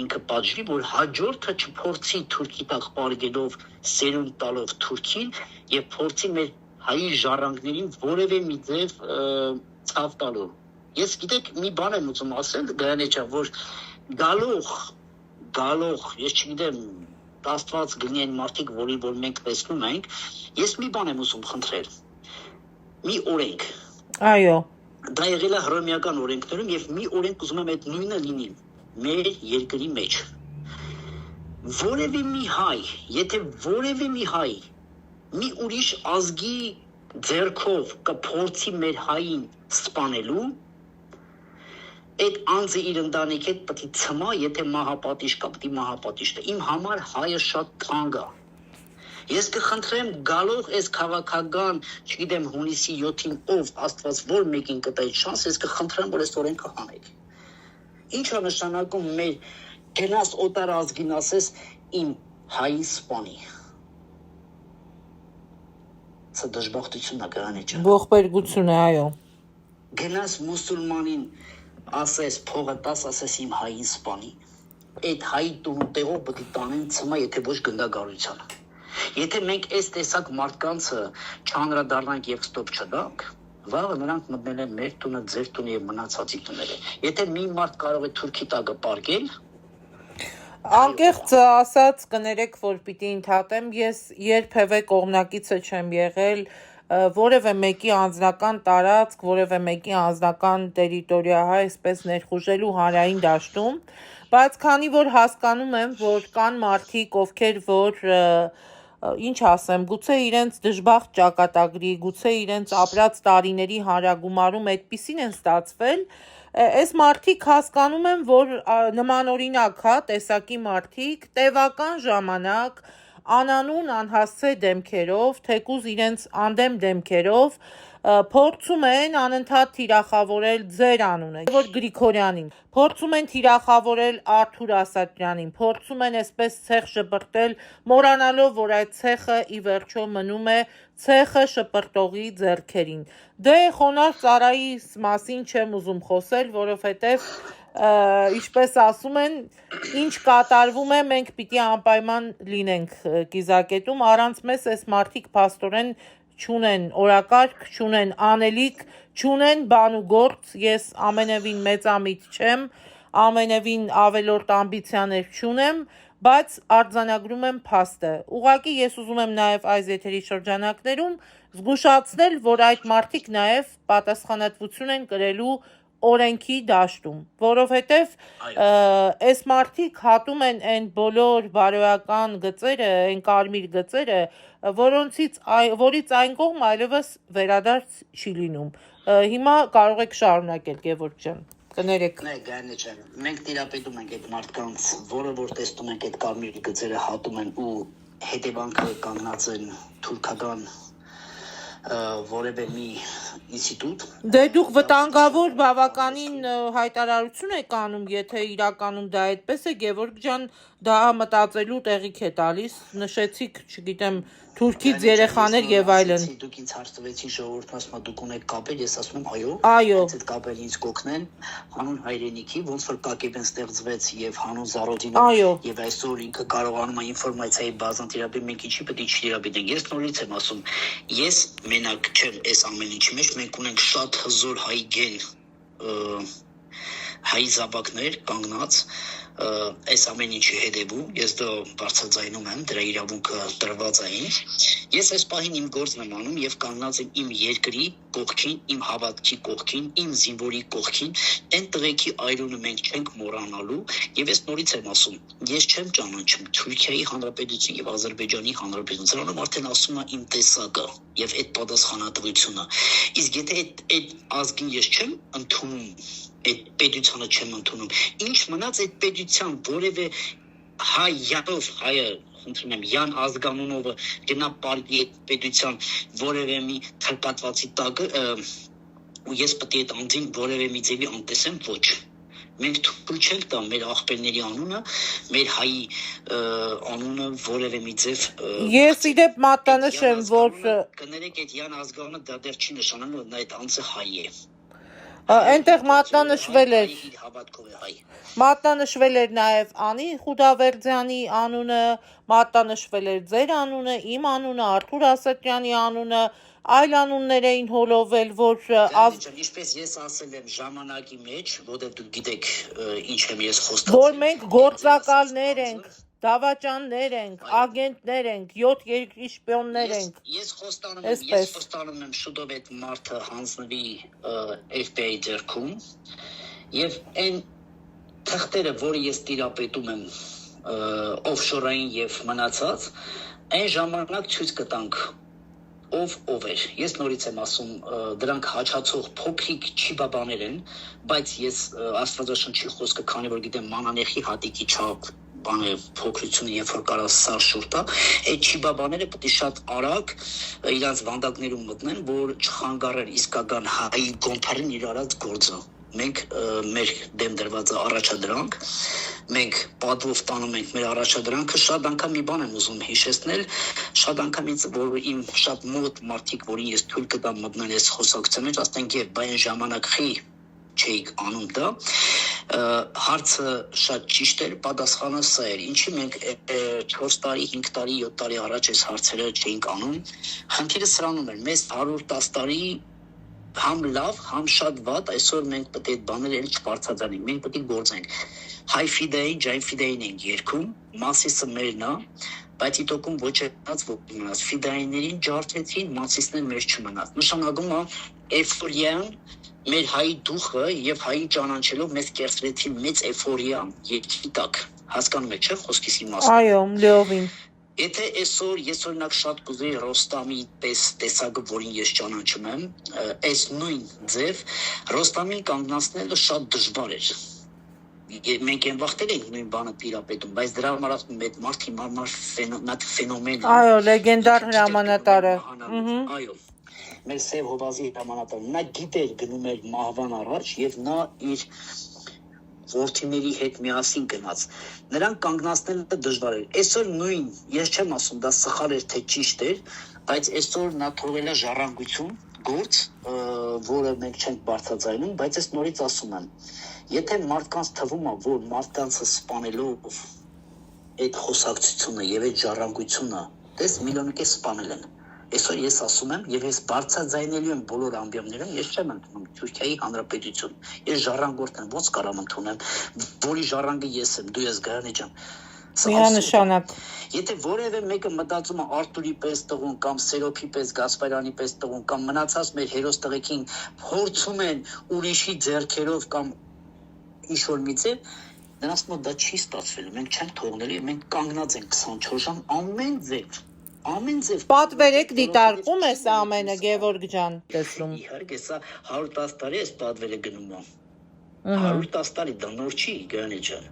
ինքը պատժվի, որ հաջորդը չփորձի Թուրքի տակ պարգելով, սերունդ տալով Թուրքին եւ փորձի մեր հայի ժառանգներին որևէ մի ձև ցավ տալու։ Ես գիտեք մի բան եմ ուզում ասել, Գայանե ջան, որ գալող, ես չգիտեմ, Աստված գնի այն մարդիկ, որ մենք տեսնում ենք, ես մի բան եմ ուզում խնդրել։ Մի օրենք։ Այո։ Դա եղել է հռոմեական օրենքներում եւ մի օրենք ուզում եմ այդ նույնը լինի մեր երկրի մեջ։ Որևէ մի հայ, եթե որևէ մի հայ մի ուրիշ ազգի ձեռքով կփորձի մեր հային սպանելու, այդ անձը իր ընտանիքի հետ պետք է ցմա, եթե մահապատիժ կա, պետք է մահապատիժ տա։ Իմ համար հայը շատ թանկ է։ Ես կխնդրեմ գալով այս քաղաքական, չգիտեմ, հունիսի 7-ին ով Աստված որ մեկին կտա այդ շանս, ես կխնդրեմ, որ այս օրենքը հանեք։ Ինչ է նշանակում մեր գնաս օտար ազգին ասես իմ հայի սպանի։ Սա դժբախտություն է գրանի ջան։ Ողբերգություն է, այո։ Գնաս մուսուլմանին ասես փողը տաս, ասես իմ հային սպանի։ Այդ հայի տուն տեղով պետք է տանեն ցմա, եթե ոչ գնդագարությանը։ Եթե մենք այս տեսակ մարդկանցը չանդրադառնանք եւ ստոպ չդանք, վաղը նրանք մտնել են մեր տունը, ձեր տունը եւ մնացածի տուները։ Եթե մի մարդ կարող է թուրքի տակը պարկել, Անկեղծ ասած կներեք, որ պիտի ընդհատեմ, ես երբևէ կողմնակիցը չեմ եղել որևէ մեկի անձնական տարածք, որևէ մեկի անձնական տերիտորիա, այսպես ներխուժելու հանրային դաշտում, բայց քանի որ հասկանում եմ, որ կան մարդիկ, ովքեր որ ինչ ասեմ, գուցե իրենց դժբախտ ճակատագրի, գուցե իրենց ապրած տարիների հանրագումարում այդպիսին են ստացվել, այս մարդիկ հասկանում են, որ նմանօրինակ տեսակի մարդիկ տևական ժամանակ անանուն անհասցե դեմքերով, թեկուզ իրենց անդեմ դեմքերով փորձում են անընդհատ թիրախավորել ձեր անունը, որ Գրիգորյանին, փորձում են թիրախավորել Արթուր Ասատրյանին, փորձում են այսպես ցեխ շպրտել, մոռանալով, որ այդ ցեխը ի վերջո մնում է ցեխը շպրտողի ձեռքերին։ Դե խոնարհ ծառայի մասին չեմ ուզում խոսել, որովհետև ինչպես ասում են, ինչ կատարվում է, մենք պիտի անպայման լինենք կիզակետում, առանց մեզ այս մարդիկ փաստորեն չունեն օրակարգ, չունեն անելիք, չունեն բան ու գործ, ես ամենևին մեծամիտ չեմ, ամենևին ավելորդ ամբիցիաներ չունեմ, բայց արձանագրում եմ փաստը։ Ուղղակի ես ուզում եմ նաև այս եթերի շրջանակներում զգուշացնել, որ այդ մարդիկ նաև պատասխանատվություն են կրելու օրենքի դաշտում, որովհետև այս մարդիկ հատում են այն բոլոր բարոյական գծերը, այն կարմիր գծերը, որից այն կողմ այլևս վերադարձ չի լինում։ Հիմա կարող եք շարունակել, Գևորգ ջան, կներեք։ Նայ գարնի ջան, մենք տիրապետում ենք այդ մարդկանց, որը որ տեսնում ենք այդ կարմիր գծերը հատում են ու հետևանքը կանգնած են թուրքական որևէ մի ինստիտուտ։ Դե դուք վտանգավոր բավականին հայտարարություն եք անում, եթե իրականում դա այդպես է, Գևորգ ջան, դա մտածելու տեղիք է տալիս, նշեցիք, չգիտեմ, թուրքից երեխաներ եւ այլն։ Դուք ինձ հարց տվեցին ժողովուրդն ասում է դուք ունեք կապեր, ես ասում եմ այո։ Այո։ Այդ կապերը ինձ կօգնեն հանուն հայրենիքի, ոնց որ ԿԿԲ-ն ստեղծվեց եւ հանուն Զարոդինը Այո։ եւ այսօր ինքը կարողանում է ինֆորմացիայի բազան տիրապետել, մենք ինչի պետք է չտիրապետենք։ Ես նորից եմ ասում, ես մենակ չեմ այս ամեն ինչի մեջ, մենք ունենք շատ հզոր հայ գեն հայ զաբակներ կանգնած այս ամեն ինչի հետևում, ես դա բարձրաձայնում եմ, դրա իրավունքը տրված է ինձ։ Ես այս պահին իմ գործն եմ անում եւ կանգնած եմ իմ երկրի կողքին, իմ հավատքի կողքին, իմ զինվորի կողքին, այն տղեկի այրունը մենք չենք մոռանալու եւ ես նորից եմ ասում, ես չեմ ճանաչում Թուրքիայի Հանրապետություն եւ Ադրբեջանի Հանրապետություն, սրանով արդեն ասում եմ իմ տեսակը եւ այդ պատասխանատվությունը։ Իսկ եթե այդ ազգին ես չեմ ընդունում, այդ պետությանը չեմ ընդունում, ինչ մնաց այդ պետության որևէ հայ յանով հայը, խնդրում եմ, Յան ազգանունովը գնա պարկի այդ պետության որևէ մի թրպատվածի տակը ու ես պետք է այդ անձին որևէ մի ձևի անտեսեմ, ոչ։ Մենք թույլ չենք տա մեր աղբերների անունը, մեր հայի անունը որևէ մի ձև Ես իդեպ մատնանշ եմ, որ կներեք այդ Յան ազգանունը դա դեռ չի նշանակում, որ այդ անձը հայ է։ Այնտեղ մատնանշվել էր նաև Անի Խուդավերդյանի անունը, մատնանշվել էր ձեր անունը, իմ անունը, Արթուր Ասատրյանի անունը, այլ անուններ էին հոլովել, որ ինչպես ես ասել եմ ժամանակի մեջ, որտեղ դուք գիտեք ինչ եմ ես խոստացել, որ մենք գործակալներ ենք, դավաճաններ ենք, ագենտներ ենք, 7 երկրի շպիոններ ենք։ Ես խոստանում եմ շուտով այդ մարդը հանձնվի FBI ձեռքում եւ այն թղթերը, որը ես տիրապետում եմ օֆշորային եւ մնացած, այն ժամանակ ցույց կտանք ով էր։ Ես նորից եմ ասում, դրանք հաճացող փոքրիկ չիբաբաներ են, բայց ես Աստվածաշնչի խոսքը, քանի որ գիտեմ մանանեխի հատիկի չափ բանը փոքրությունը երբ որ կարա սար շուր տա, այդ չիբաբաները պետք է շատ արագ իրանց վանդակներում մտնեն, որ չխանգարեն իսկական հայի գոնթարին իր արած գործը։ Մենք մեր դեմ դրված առաջադրանք, մենք պատվով տանում ենք մեր առաջադրանքը, շատ անգամ մի բան եմ ուզում հիշեցնել, շատ անգամ ինձ որ իմ շատ մոտ մարդիկ, որին ես թույլ կտամ մտնել այս խոսակցության մեջ, ասենք եւ բայն ժամանակ խի չէիք անում դա, հարցը շատ ճիշտ էր, պատասխանը սա էր, ինչի մենք 4 տարի, 5 տարի, 7 տարի առաջ այս հարցերը չէինք անում, խնդիրը սրանում էր, մեզ 110 տարի համ լավ, համ շատ վատ, այսօր մենք պետք է այդ բաները էլ չբարձրացնենք, մենք պետք է գործենք։ Հայ ֆիդեին, ջայն ֆիդեին ենք երգում, մասիսը մերն է, բայց իտոքում ոչ այնած ոչ մնաց։ Ֆիդայիներին ջարդեցին, մասիսներ մեր չմնաց։ Նշանակում է էֆորիան մեր հայի դուխը եւ հայի ճանաչելով մեզ կերտվեցին մեծ էֆորիա երկի տակ։ Հասկանում եք, չէ՞, խոսքիս իմաստը։ Այո, լիովին։ Եթե այսօր ես օրինակ շատ կուզեի Ռոստամի տեսակը, որին ես ճանաչում եմ, այս նույն ձև Ռոստամին կանգնացնելը շատ դժվար էր։ Մենք այն վախտել ենք նույն բանը տիրապետում, բայց դրա համար մեծ մարդ հիմա ֆենոմեն է։ Այո, լեգենդար հրամանատարը։ Այո։ Մեր Սև Հովազի հրամանատարը, նա գիտեր գնում էր մահվան առաջ եւ նա իր որդիների հետ միասին գնաց։ Նրանք կանգնացնելը դժվար էր։ Այսօր նույն, ես չեմ ասում դա սխալ էր թե ճիշտ էր, բայց այսօր նա թողել է ժառանգություն, գործ, որը մենք չենք բարձրացնում, բայց ես նորից ասում եմ, եթե մարդկանց թվում է, որ մարդկանցը սպանելով այդ խոսակցությունը եւ այդ ժառանգությունը, դες միլիոնի սպանել են։ Այսօր ես ասում եմ եւ ես բարձրաձայնելու եմ բոլոր ամբիոններում, ես չեմ ընդունում Թուրքիայի Հանրապետություն։ Ես ժառանգորդ եմ, ո՞նց կարամ ընդունեմ, որի ժառանգը ես եմ, դու ես Գայանե ջան։ Միանշանակ։ Եթե որևէ մեկը մտածում է Արտուրի պես տղուն կամ Սերոփի պես, Գասպարյանի պես տղուն կամ մնացած մեր հերոս տղեկին փորձում են ուրիշի ձեռքերով կամ ինչ-որ մի ձև, նրանց մոտ դա չի ստացվելու, մենք չենք թողնելու, մենք կանգնած ենք 24 ժամ ամեն ձև Պատվերեք դիտարկում է սա ամենը, Գևորգ ջան, տեսնում։ Իհարկե, սա 110 տարի է պատվերը գնում է։ 110 տարի դա նոր չի, Գայանե ջան։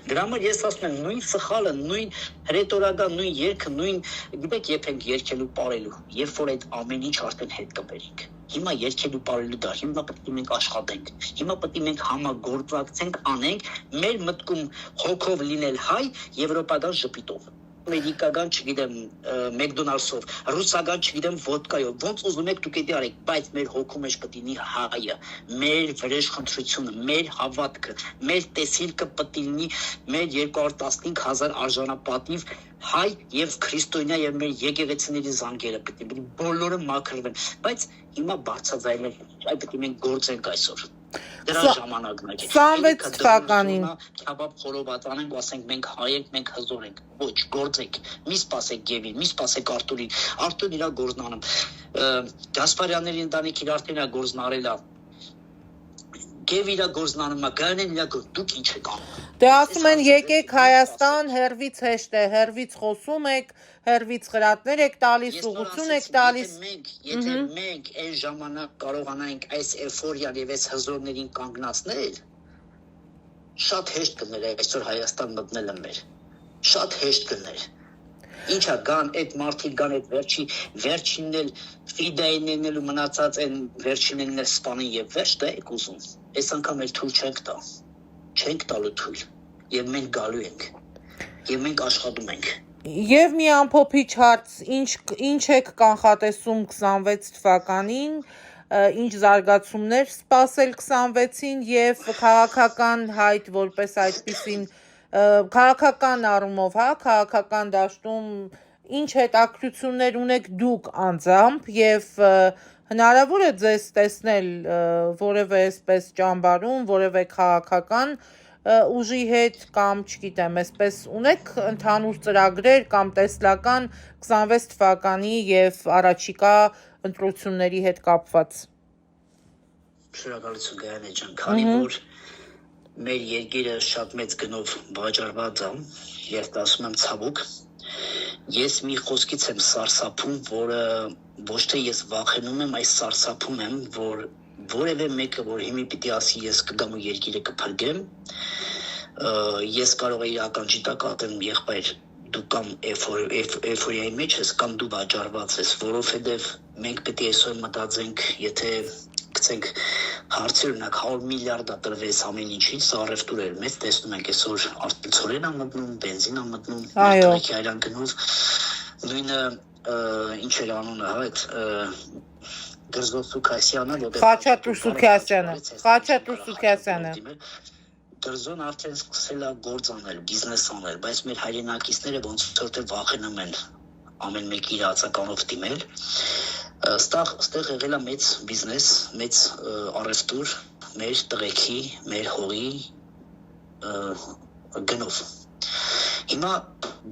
Դրա համար ես ասում եմ, նույն սխալը, նույն հրետորական, նույն երգը, նույն, գիտեք, երբ ենք երգելու ապարելու, երբ որ այդ ամեն ինչ արդեն հետ կբերենք։ Հիմա երգելու ապարելու դա, հիմա պետք է մենք աշխատենք։ Հիմա պետք է մենք համագործակցենք, անենք մեր մտքում հոգով լինել հայ, եվրոպական ժպիտով։ Ամերիկական, չգիտեմ, Մակդոնալդսով, ռուսական, չգիտեմ, ոդկայով, ոնց ուզում եք դուք դա արեք, բայց մեր հոգու մեջ պետք է լինի հայը, մեր վրեժխնդրությունը, մեր հավատքը, մեր տեսիլքը պետք է լինի մեր 215,000 արժանապատիվ հայ եւ քրիստոնյա եւ մեր եկեղեցիների զանգերը պետք է լինի բոլորը մաքրվեն, բայց հիմա բարձրաձայնել, այ պետք է մենք գործենք այսօր։ Դրա ժամանակն է։ 26 թվականին քաբաբ խորոված անենք ու ասենք մենք հայ ենք, մենք հզոր ենք։ Ոչ, գործեք։ Մի սպասեք Գևին, մի սպասեք Արտուրին։ Արտուրն իր գործն անում։ Գասպարյանների ընտանիք իր արդեն իր գործն արել է։ Գև իր գործն անում է, Գայանեն իր գործ, դուք ինչ եք անում։ Դե ասում են եկեք Հայաստան, հերվից հեշտ է, հերվից խոսում եք, հերվից խրատներ եք տալիս, ուղղություն եք տալիս։ Եթե մենք այն ժամանակ կարողանանք այս էֆորիան եւ այս հզորներին կանգնացնել, շատ հեշտ կներ այսօր Հայաստան մտնելը մեր։ Շատ հեշտ կներ։ Ինչա կան այդ մարդիկ կան այդ վերջինն էլ ֆիդայիններն էլ ու մնացած այն վերջիններն էլ սպանեն եւ վերջ դա եք ուզում։ Այս անգամ էլ թույլ չենք տալու թույլ եւ մենք գալու ենք եւ մենք աշխատում ենք։ Եվ մի ամփոփիչ հարց, ինչ եք կանխատեսում 26 թվականին, ինչ զարգացումներ սպասել 26-ին եւ քաղաքական հայտ որպես այդպիսին քաղաքական առումով, հա, քաղաքական դաշտում ինչ հետաքրքրություններ ունեք դուք անձամբ եւ հնարավոր է ձեզ տեսնել որևէ այսպես ճամբարում, որևէ քաղաքական ուժի հետ կամ, չգիտեմ, այսպես ունեք ընդհանուր ծրագրեր կամ տեսլական 26 թվականի եւ առաջիկա ընտրությունների հետ կապված։ Շնորհակալություն Գայանե ջան, քանի որ մեր երկիրը շատ մեծ գնով վաճառված է, ես ասում եմ ցավոք, ես մի խոսքից եմ սարսափում, որը ոչ թե ես վախենում եմ, այս սարսափում եմ, որ որևէ մեկը, որ հիմի պիտի ասի ես կգամ ու երկիրը կփրկեմ, Ես կարող եմ իրական ջիտակատեմ եղբայր դու կամ էֆորիայի մեջ ես կամ դու վաճառված ես, որովհետև մենք պետք է այսօր մտածենք, եթե գցենք հարցի օրինակ 100 միլիարդ տրվեց ամեն ինչից, սա առևտուր էր մեծ, տեսնում ենք այսօր արտիցորեն ա մտնում, բենզին ա մտնում, տղեկի այրան գնով, նույնը ինչ էր անունը, հա, այդ Դրզոն Սուքասյանը, Խաչատուր Սուքասյանը Դրզոն արդեն սկսել է գործ անել, բիզնես անել, բայց մեր հայրենակիցները ոնց որ վախենում են ամեն մեկի իր ածականով դիմել։ Ստեղ եղել է մեծ բիզնես, մեծ առևտուր մեր տղեկի, մեր հողի գնով։ Հիմա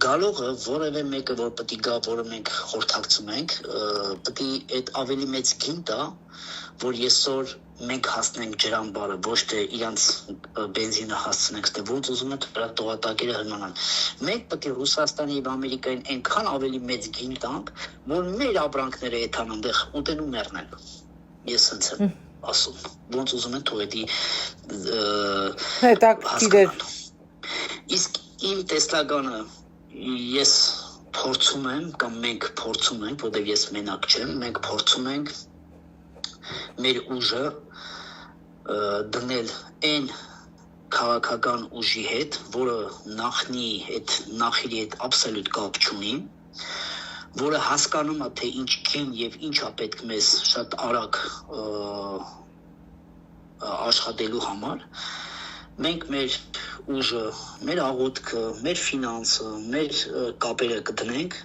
գալողը որևէ մեկը, որ պետք է գա, որը մենք խորհրդակցում ենք, պետք է այդ ավելի մեծ գին տա, որ այսօր մենք հասնենք ջրամբարը, ոչ թե իրանց բենզինը հասցնենք, թե ոնց ուզում են դրա տողատակերը հնանան։ Մենք պետք է Ռուսաստանի եւ Ամերիկային այնքան ավելի մեծ գին տանք, որ մեր ապրանքները եթան այնտեղ ուտեն ու մեռնեն։ Ես հենց եմ ասում, ոնց ուզում են թողի հետաքրքիր։ Իսկ իմ տեսլականը ես փորձում եմ կամ մենք փորձում ենք, որտեղ ես մենակ չեմ, մենք փորձում ենք մեր ուժը դնել այն քաղաքական ուժի հետ, որը նախնի հետ աբսոլյուտ կապ չունի, որը հասկանում է, թե ինչ կին եւ ինչ է պետք մեզ շատ արագ աշխատելու համար։ Մենք մեր ուժը, մեր աղոթքը, մեր ֆինանսը, մեր կապերը կդնենք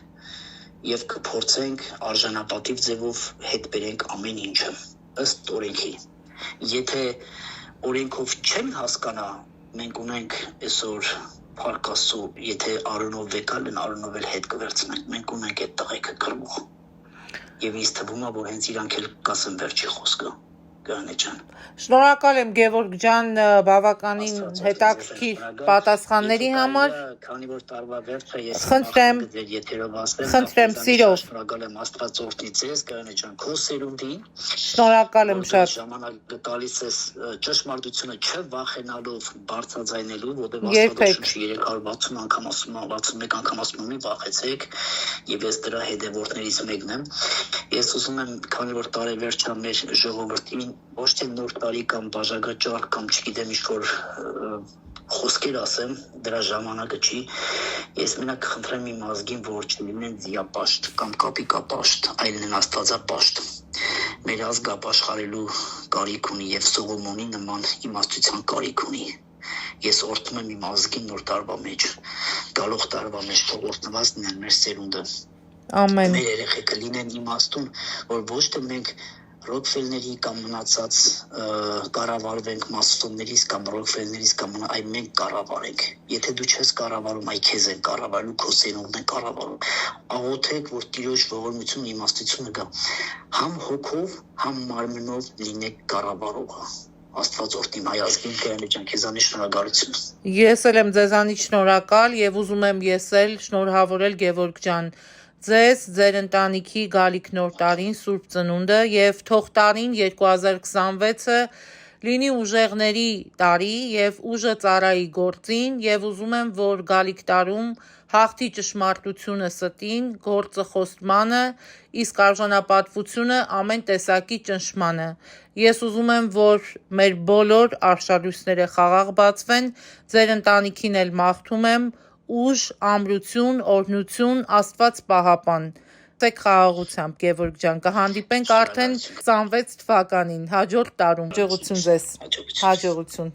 եւ կփորձենք արժանապատիվ ձևով հետ բերենք ամեն ինչը ըստ օրենքի։ Եթե օրենքով չեն հասկանա, մենք ունենք այսօր Փառք Աստծո, եթե Արոնով վեկալն Արոնով էլ հետ կվերցնենք, մենք ունենք այդ տղեկը կրմող։ Եվ ինձ թվում է, որ հենց իրանք էլ կասեն վերջի խոսքը։ Շնորհակալ եմ Գևորգ ջան բավականին հետաքրքիր պատասխանների համար։ Քանի որ տարվա վերջը ես խնդրեմ սիրով։ Շնորհակալ եմ Աստվածորդի ձեզ, Գայանե ջան, քո սերունդին։ Շնորհակալ եմ շատ։ Ժամանակ տալիս ես ճշմարտությունը չվախենալով բարձրաձայնելու, որտեղ Աստվածությունը 360 անգամ ասում է, 61 անգամ ասում է՝ մի վախեցեք, եւ ես դրա հետևորդներից մեկն եմ։ Ես ուզում եմ, քանի որ տարեվերջը մեր ժողովրդին ոչ թե նոր տարի կամ բաժակաճառ կամ չգիտեմ ինչ-որ խոսքեր ասեմ, դրա ժամանակը չի։ Ես մենակ խնդրեմ իմ ազգին, որ չլինեն ձիապաշտ կամ կապիկապաշտ, այլ լինեն աստվածապաշտ։ Մեր ազգը ապաշխարելու կարիք ունի եւ Սողոմոնի նման իմաստության կարիք ունի։ Ես օրհնում եմ իմ ազգին նոր տարվա մեջ, գալող տարվա մեջ թող օրհնված լինեն մեր սերունդը։ Ամեն։ Մեր երեխեքը լինեն իմաստուն, որ ոչ թե մենք Ռոքֆելների կամ մնացած կառավարվենք մասոններից կամ Ռոքֆելներից կամ այլ մենք կառավարենք։ Եթե դու չես կառավարում, այ քեզ են կառավարում, քո սերունդն է կառավարում։ Աղոթեք, որ Տիրոջ ողորմությունը, իմաստությունը գա։ Համ հոգով, համ մարմնով լինեք կառավարողը։ Աստված օրհնի հայ ազգին, Գայանե ջան, քեզանից շնորհակալություն։ Ես էլ եմ ձեզանից շնորհակալ եւ ուզում եմ ես էլ շնորհավորել Գևորգ ջան ձեզ, ձեր ընտանիքի գալիք նոր տարին, Սուրբ Ծնունդը եւ թող տարին 2026-ը լինի ուժեղների տարի եւ ուժը ծառայի գործին եւ ուզում եմ, որ գալիք տարում հաղթի ճշմարտությունը ստին, գործը խոստմանը, իսկ արժանապատվությունը ամեն տեսակի ճնշմանը։ Ես ուզում եմ, որ մեր բոլոր արշալույսները խաղաղ բացվեն, ձեր ընտանիքին էլ մաղթում եմ ուժ, ամրություն, օրհնություն, Աստված պահապան։ Ցեք խաղաղությամբ Գևորգ ջան, կհանդիպենք արդեն 26 թվականին, հաջորդ տարում։ Հաջողություն ձեզ։ Հաջողություն։